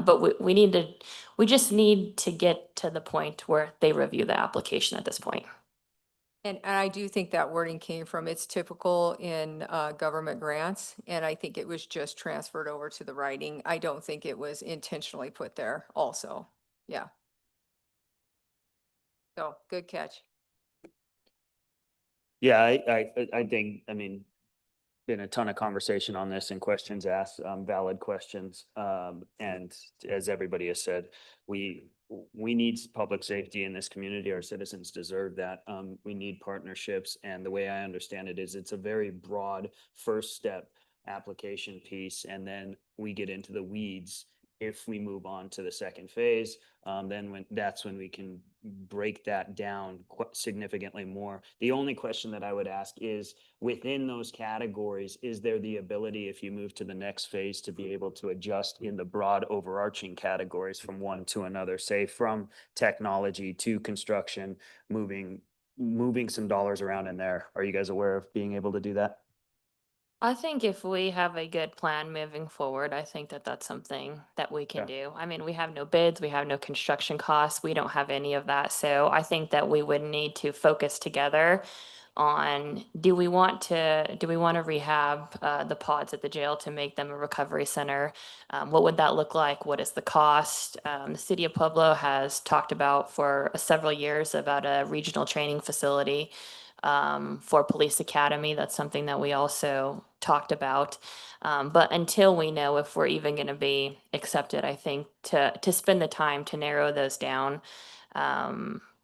Speaker 17: but we just need to get to the point where they review the application at this point.
Speaker 15: And I do think that wording came from, it's typical in government grants, and I think it was just transferred over to the writing. I don't think it was intentionally put there also. Yeah. So, good catch.
Speaker 1: Yeah, I think, I mean, been a ton of conversation on this and questions asked, valid questions. And as everybody has said, we need public safety in this community. Our citizens deserve that. We need partnerships. And the way I understand it is it's a very broad first step application piece. And then we get into the weeds if we move on to the second phase. Then that's when we can break that down significantly more. The only question that I would ask is, within those categories, is there the ability, if you move to the next phase, to be able to adjust in the broad overarching categories from one to another, say from technology to construction, moving some dollars around in there? Are you guys aware of being able to do that?
Speaker 17: I think if we have a good plan moving forward, I think that that's something that we can do. I mean, we have no bids, we have no construction costs, we don't have any of that. So I think that we would need to focus together on, do we want to rehab the pods at the jail to make them a recovery center? What would that look like? What is the cost? The city of Pueblo has talked about for several years about a regional training facility for police academy. That's something that we also talked about. But until we know if we're even going to be accepted, I think to spend the time to narrow those down,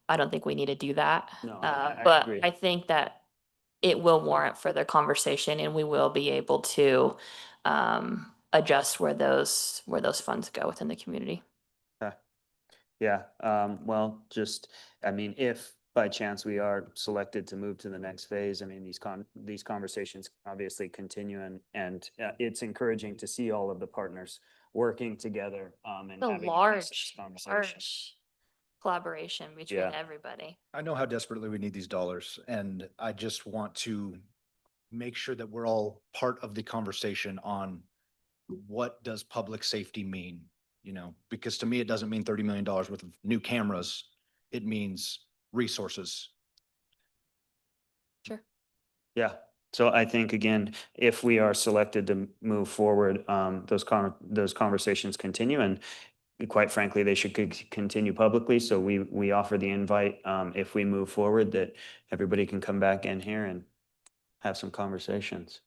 Speaker 17: I don't think we need to do that.
Speaker 1: No, I
Speaker 17: But
Speaker 1: agree.
Speaker 17: I think that it will warrant further conversation, and we will be able to adjust where those funds go within the community.
Speaker 1: Yeah, well, just, I mean, if by chance we are selected to move to the next phase, I mean, these conversations obviously continue, and it's encouraging to see all of the partners working together, and
Speaker 17: A
Speaker 1: having
Speaker 17: large
Speaker 1: conversations.
Speaker 17: collaboration between
Speaker 1: Yeah.
Speaker 17: everybody.
Speaker 7: I know how desperately we need these dollars, and I just want to make sure that we're all part of the conversation on what does public safety mean? You know, because to me, it doesn't mean $30 million worth of new cameras. It means resources.
Speaker 17: Sure.
Speaker 1: Yeah, so I think, again, if we are selected to move forward, those conversations continue, and quite frankly, they should continue publicly. So we offer the invite, if we move forward, that everybody can come back in here and have some conversations.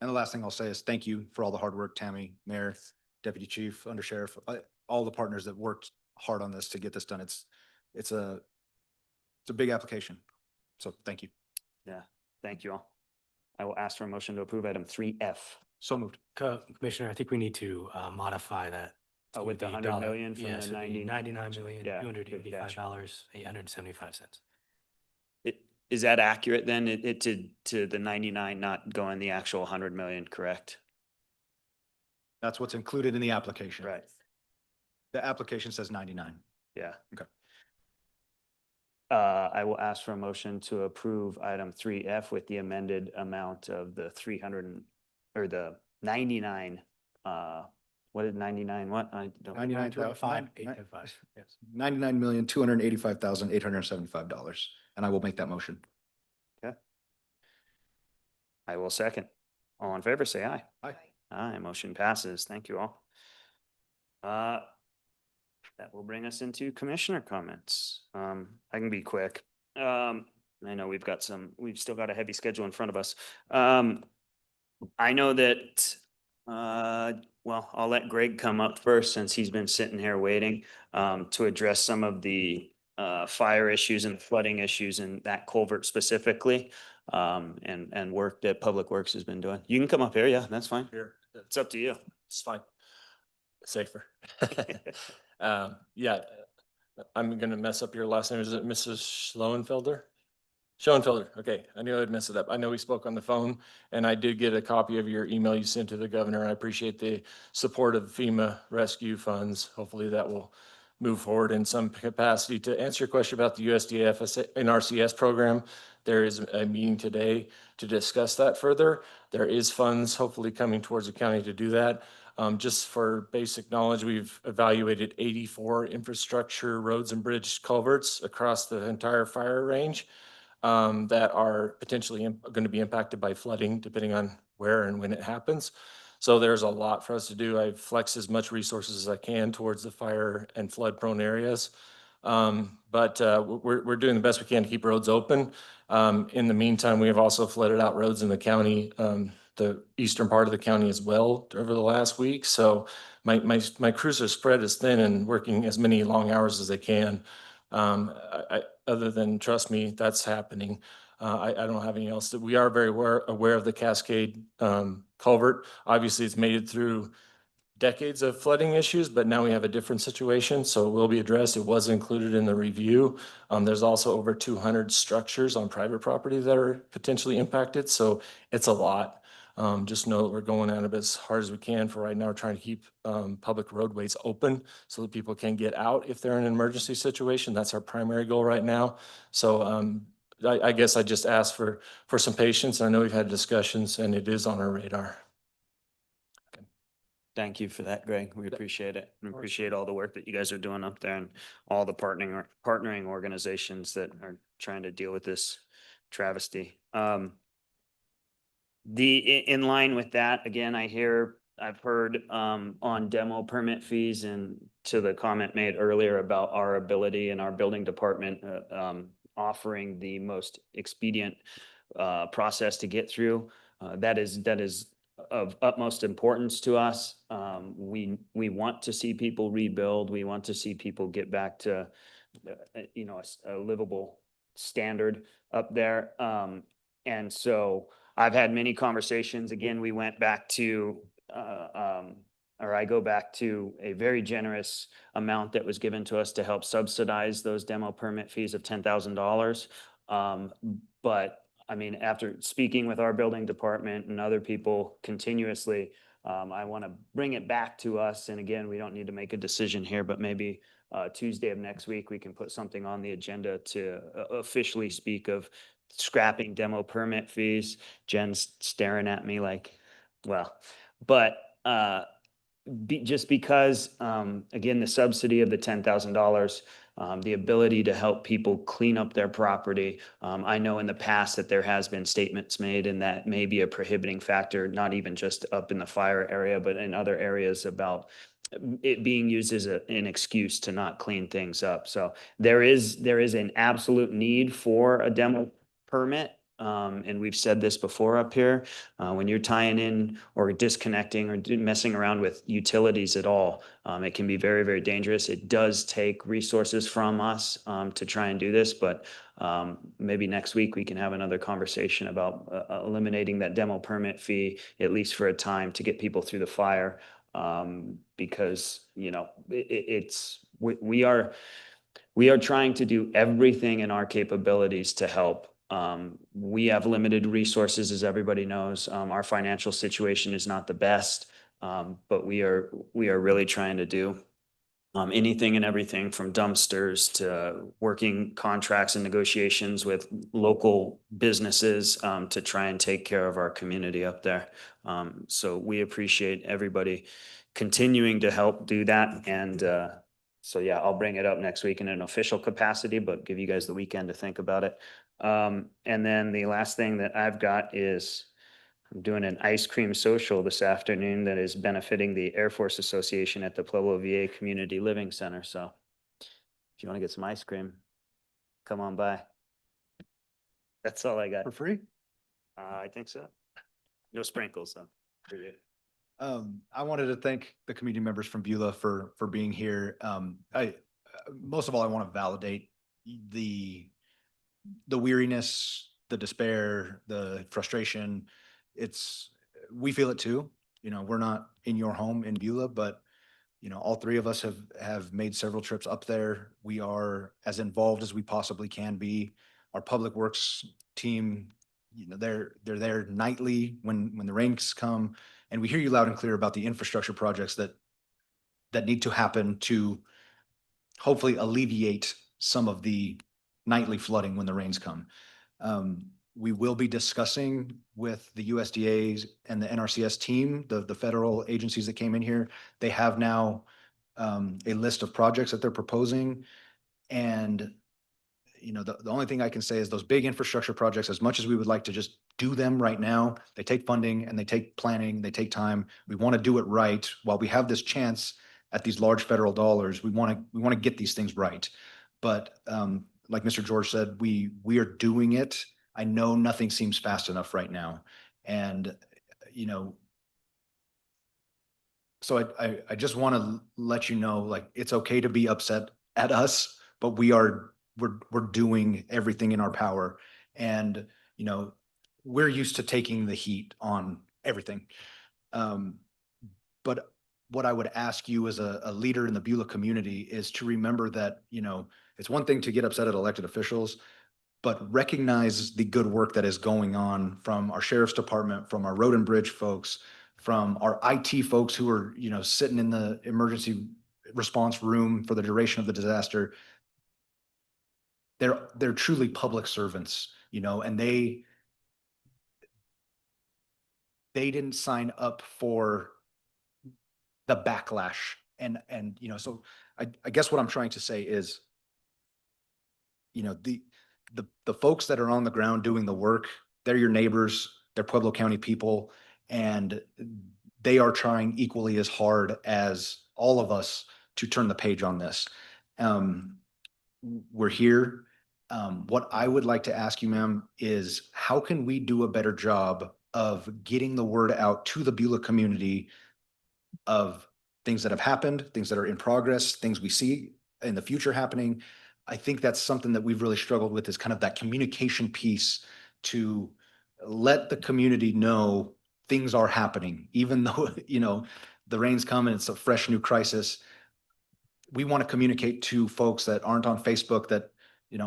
Speaker 7: And the last thing I'll say is thank you for all the hard work, Tammy, Mayor, Deputy Chief, Undersheriff, all the partners that worked hard on this to get this done. It's a big application. So thank you.
Speaker 1: Yeah, thank you all. I will ask for a motion to approve item 3F.
Speaker 7: So moved.
Speaker 6: Commissioner, I think we need to modify that.
Speaker 1: Oh,
Speaker 6: to
Speaker 1: with the
Speaker 6: be
Speaker 1: 100
Speaker 6: dollar-
Speaker 1: million from
Speaker 6: yes,
Speaker 1: the
Speaker 6: it'd be
Speaker 1: 90
Speaker 6: $99,285,875,
Speaker 1: Yeah, good catch.
Speaker 6: $875.
Speaker 1: Is that accurate then? It to the 99 not going the actual 100 million, correct?
Speaker 7: That's what's included in the application.
Speaker 1: Right,
Speaker 7: The application says 99.
Speaker 1: yeah.
Speaker 7: Okay.
Speaker 1: I will ask for a motion to approve item 3F with the amended amount of the 300 or the 99, what is 99, what? I don't.
Speaker 6: 875, yes.
Speaker 7: $99,285,875. And I will make that motion.
Speaker 1: Okay. I will second. All in favor, say aye.
Speaker 7: Aye.
Speaker 1: Aye, motion passes. Thank you all. That will bring us into commissioner comments. I can be quick. I know we've still got a heavy schedule in front of us. I know that, well, I'll let Greg come up first since he's been sitting here waiting, to address some of the, fire issues and flooding issues and that culvert specifically, and work that Public Works has been doing. You can come up here. Yeah, that's fine.
Speaker 10: Here,
Speaker 1: It's up to you.
Speaker 10: it's fine. Safer. Yeah, I'm gonna mess up your last name. Is it Mrs. Schloenfelder? Schoenfelder, okay, I knew I'd mess it up. I know we spoke on the phone, and I did get a copy of your email you sent to the governor. I appreciate the support of FEMA rescue funds. Hopefully that will move forward in some capacity. To answer your question about the USDA FSA and RCS program, there is a meeting today to discuss that further. There is funds hopefully coming towards the county to do that. Just for basic knowledge, we've evaluated 84 infrastructure roads and bridge culverts across the entire fire range that are potentially going to be impacted by flooding, depending on where and when it happens. So there's a lot for us to do. I've flexed as much resources as I can towards the fire and flood prone areas. But we're doing the best we can to keep roads open. In the meantime, we have also flooded out roads in the county, the eastern part of the county as well over the last week. So my crews are spread as thin and working as many long hours as they can. Other than, trust me, that's happening. I don't have anything else. We are very aware of the Cascade culvert. Obviously, it's made it through decades of flooding issues, but now we have a different situation, so it will be addressed. It was included in the review. There's also over 200 structures on private property that are potentially impacted, so it's a lot. Just know that we're going at it as hard as we can. For right now, we're trying to keep public roadways open so that people can get out if they're in an emergency situation. That's our primary goal right now. So I guess I just ask for some patience. I know we've had discussions and it is on our radar.
Speaker 1: Thank you for that, Greg. We appreciate it. We appreciate all the work that you guys are doing up there and all the partnering organizations that are trying to deal with this travesty. In line with that, again, I've heard on demo permit fees and to the comment made earlier about our ability and our building department offering the most expedient process to get through. That is of utmost importance to us. We want to see people rebuild. We want to see people get back to a livable standard up there. And so I've had many conversations. Again, we went back to, or I go back to a very generous amount that was given to us to help subsidize those demo permit fees of $10,000. But I mean, after speaking with our building department and other people continuously, I want to bring it back to us. And again, we don't need to make a decision here, but maybe Tuesday of next week, we can put something on the agenda to officially speak of scrapping demo permit fees. Jen's staring at me like, well, but just because, again, the subsidy of the $10,000, the ability to help people clean up their property. I know in the past that there has been statements made, and that may be a prohibiting factor, not even just up in the fire area, but in other areas about it being used as an excuse to not clean things up. So there is an absolute need for a demo permit. And we've said this before up here, when you're tying in or disconnecting or messing around with utilities at all, it can be very, very dangerous. It does take resources from us to try and do this, but maybe next week we can have another conversation about eliminating that demo permit fee, at least for a time, to get people through the fire. Because, we are trying to do everything in our capabilities to help. We have limited resources, as everybody knows. Our financial situation is not the best, but we are really trying to do anything and everything from dumpsters to working contracts and negotiations with local businesses to try and take care of our community up there. So we appreciate everybody continuing to help do that. And so, yeah, I'll bring it up next week in an official capacity, but give you guys the weekend to think about it. And then the last thing that I've got is I'm doing an ice cream social this afternoon that is benefiting the Air Force Association at the Pueblo VA Community Living Center. So if you want to get some ice cream, come on by. That's all I got.
Speaker 7: For free?
Speaker 1: I think so. No sprinkles though.
Speaker 7: I wanted to thank the community members from Beulah for being here. Most of all, I want to validate the weariness, the despair, the frustration. We feel it too. We're not in your home in Beulah, but all three of us have made several trips up there. We are as involved as we possibly can be. Our public works team, they're there nightly when the rains come, and we hear you loud and clear about the infrastructure projects that need to happen to hopefully alleviate some of the nightly flooding when the rains come. We will be discussing with the USDA's and the NRCS team, the federal agencies that came in here. They have now a list of projects that they're proposing. And, the only thing I can say is those big infrastructure projects, as much as we would like to just do them right now, they take funding and they take planning, they take time. We want to do it right while we have this chance at these large federal dollars. We want to get these things right. But like Mr. George said, we are doing it. I know nothing seems fast enough right now. And, so I just want to let you know, like, it's okay to be upset at us, but we're doing everything in our power. And, we're used to taking the heat on everything. But what I would ask you as a leader in the Beulah community is to remember that, it's one thing to get upset at elected officials, but recognize the good work that is going on from our sheriff's department, from our road and bridge folks, from our IT folks who are, sitting in the emergency response room for the duration of the disaster. They're truly public servants, and they didn't sign up for the backlash. And so I guess what I'm trying to say is, the folks that are on the ground doing the work, they're your neighbors, they're Pueblo County people, and they are trying equally as hard as all of us to turn the page on this. We're here. What I would like to ask you, ma'am, is how can we do a better job of getting the word out to the Beulah community of things that have happened, things that are in progress, things we see in the future happening? I think that's something that we've really struggled with, is kind of that communication piece to let the community know things are happening, even though, the rains come and it's a fresh new crisis. We want to communicate to folks that aren't on Facebook, that,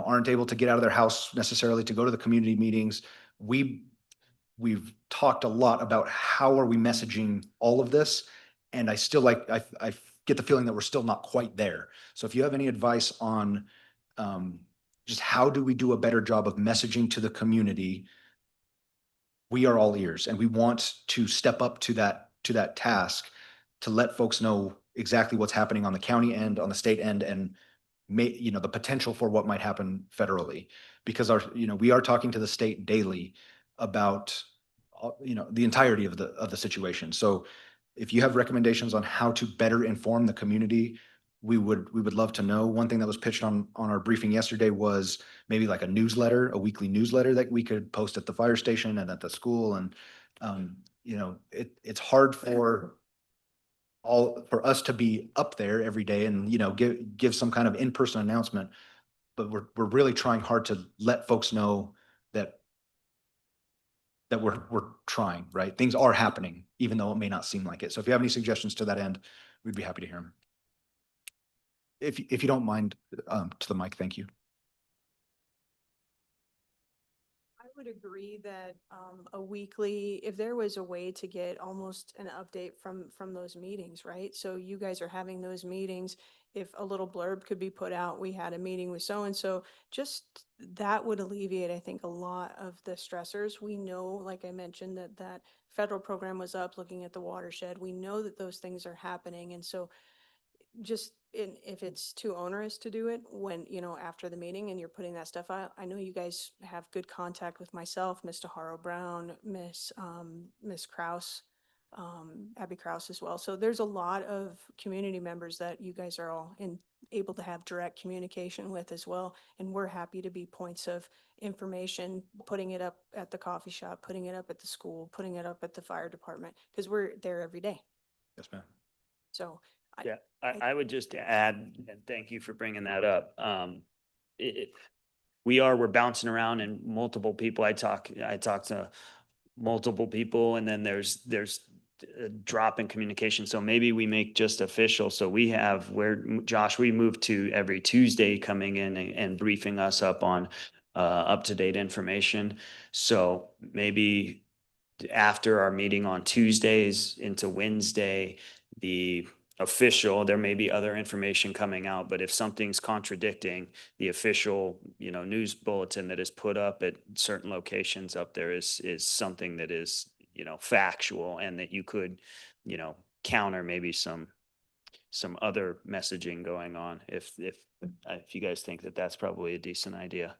Speaker 7: aren't able to get out of their house necessarily to go to the community meetings. We've talked a lot about how are we messaging all of this. And I still I get the feeling that we're still not quite there. So if you have any advice on just how do we do a better job of messaging to the community, we are all ears, and we want to step up to that task to let folks know exactly what's happening on the county end, on the state end, and the potential for what might happen federally. Because we are talking to the state daily about, the entirety of the situation. So if you have recommendations on how to better inform the community, we would love to know. One thing that was pitched on our briefing yesterday was maybe like a weekly newsletter that we could post at the fire station and at the school. And, it's hard for us to be up there every day and, give some kind of in-person announcement, but we're really trying hard to let folks know that we're trying, right? Things are happening, even though it may not seem like it. So if you have any suggestions to that end, we'd be happy to hear them. If you don't mind, to the mic, thank you.
Speaker 3: I would agree that a weekly, if there was a way to get almost an update from those meetings, right? So you guys are having those meetings, if a little blurb could be put out, we had a meeting with so-and-so, just that would alleviate, I think, a lot of the stressors. We know, like I mentioned, that federal program was up looking at the watershed. We know that those things are happening. And so just if it's too onerous to do it when, after the meeting and you're putting that stuff out, I know you guys have good contact with myself, Mr. Haro Brown, Miss Kraus, Abby Kraus as well. So there's a lot of community members that you guys are all able to have direct communication with as well. And we're happy to be points of information, putting it up at the coffee shop, putting it up at the school, putting it up at the fire department, because we're there every day.
Speaker 7: Yes, ma'am.
Speaker 3: So
Speaker 1: Yeah, I would just add, and thank you for bringing that up. We're bouncing around and multiple people. I talk to multiple people, and then there's a drop in communication. So maybe we make just official. So we have Josh, we moved to every Tuesday coming in and briefing us up on up-to-date information. So maybe after our meeting on Tuesdays into Wednesday, there may be other information coming out, but if something's contradicting the official, news bulletin that is put up at certain locations up there is something that is, factual, and that you could, counter maybe some other messaging going on if you guys think that that's probably a decent idea.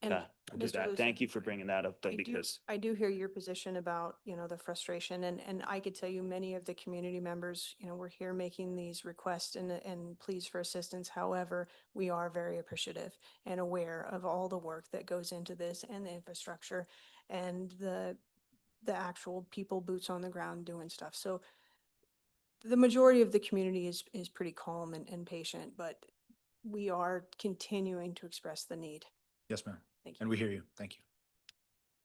Speaker 3: And
Speaker 1: I'll do
Speaker 3: Mr.
Speaker 1: that.
Speaker 3: Lewis,
Speaker 1: Thank you for bringing that up though, because
Speaker 3: I do hear your position about, the frustration, and I could tell you many of the community members, we're here making these requests and pleas for assistance. However, we are very appreciative and aware of all the work that goes into this and the infrastructure and the actual people, boots on the ground doing stuff. So the majority of the community is pretty calm and patient, but we are continuing to express the need.
Speaker 7: Yes, ma'am.
Speaker 3: Thank you.
Speaker 7: And we hear you. Thank you.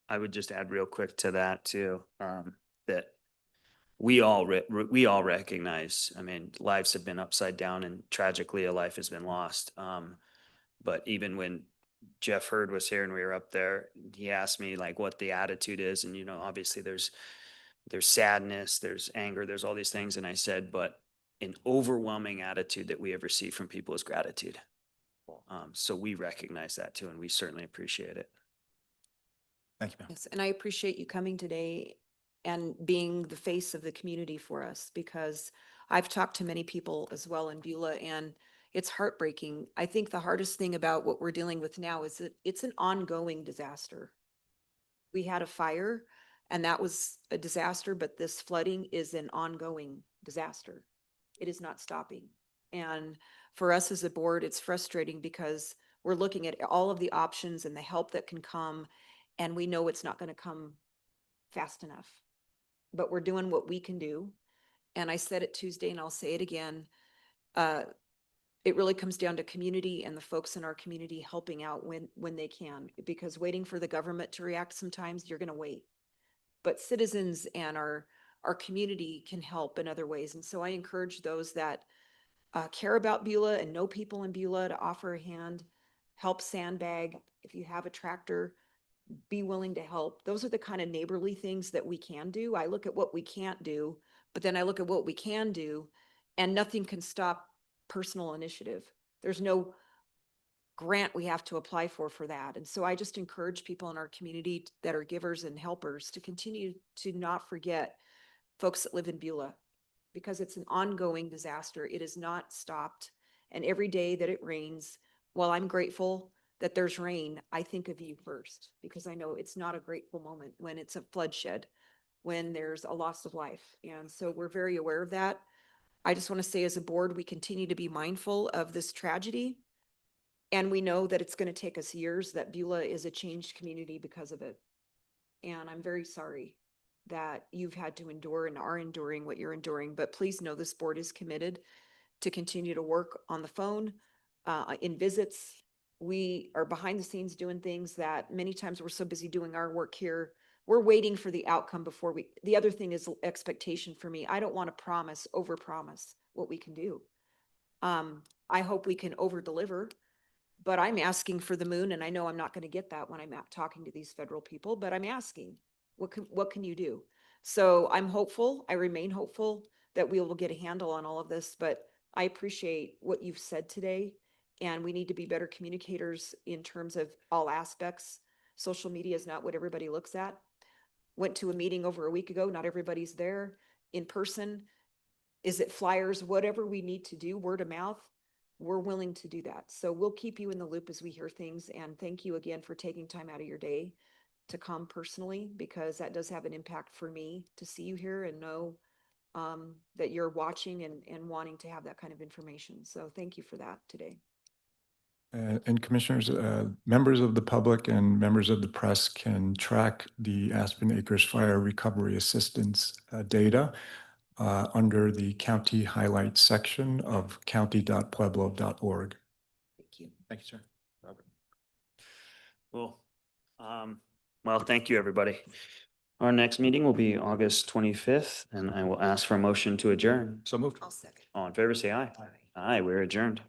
Speaker 1: I would just add real quick to that too, that we all recognize, I mean, lives have been upside down and tragically a life has been lost. But even when Jeff Hurd was here and we were up there, he asked me like what the attitude is. And, obviously there's sadness, there's anger, there's all these things. And I said, but an overwhelming attitude that we have received from people is gratitude. So we recognize that too, and we certainly appreciate it.
Speaker 7: Thank you, ma'am.
Speaker 8: Yes, and I appreciate you coming today and being the face of the community for us, because I've talked to many people as well in Beulah, and It's heartbreaking. I think the hardest thing about what we're dealing with now is that it's an ongoing disaster. We had a fire and that was a disaster, but this flooding is an ongoing disaster. It is not stopping. And for us as a board, it's frustrating because we're looking at all of the options and the help that can come, and we know it's not going to come fast enough. But we're doing what we can do. And I said it Tuesday and I'll say it again. It really comes down to community and the folks in our community helping out when they can, because waiting for the government to react, sometimes you're going to wait. But citizens and our community can help in other ways. And so I encourage those that care about Beulah and know people in Beulah to offer a hand, help sandbag. If you have a tractor, be willing to help. Those are the kind of neighborly things that we can do. I look at what we can't do, but then I look at what we can do, and nothing can stop personal initiative. There's no grant we have to apply for that. And so I just encourage people in our community that are givers and helpers to continue to not forget folks that live in Beulah, because it's an ongoing disaster. It is not stopped. And every day that it rains, while I'm grateful that there's rain, I think of you first, because I know it's not a grateful moment when it's a bloodshed, when there's a loss of life. And so we're very aware of that. I just want to say, as a board, we continue to be mindful of this tragedy. And we know that it's going to take us years, that Beulah is a changed community because of it. And I'm very sorry that you've had to endure and are enduring what you're enduring. But please know this board is committed to continue to work on the phone, in visits. We are behind the scenes doing things that many times we're so busy doing our work here. We're waiting for the outcome before the other thing is expectation for me. I don't want to overpromise what we can do. I hope we can over deliver. But I'm asking for the moon, and I know I'm not going to get that when I'm talking to these federal people, but I'm asking, what can you do? So I'm hopeful, I remain hopeful that we will get a handle on all of this, but I appreciate what you've said today, and we need to be better communicators in terms of all aspects. Social media is not what everybody looks at. Went to a meeting over a week ago, not everybody's there in person. Is it flyers? Whatever we need to do, word of mouth, we're willing to do that. So we'll keep you in the loop as we hear things. And thank you again for taking time out of your day to come personally, because that does have an impact for me to see you here and know that you're watching and wanting to have that kind of information. So thank you for that today.
Speaker 13: And commissioners, members of the public and members of the press can track the Aspen Acres Fire Recovery Assistance data under the county highlights section of county.pueblo.org.
Speaker 8: Thank you.
Speaker 7: Thank you, sir.
Speaker 1: Robert. Cool. Well, thank you, everybody. Our next meeting will be August 25th, and I will ask for a motion to adjourn.
Speaker 7: So moved.
Speaker 8: I'll second.
Speaker 1: All in favor, say aye. Aye, we're adjourned.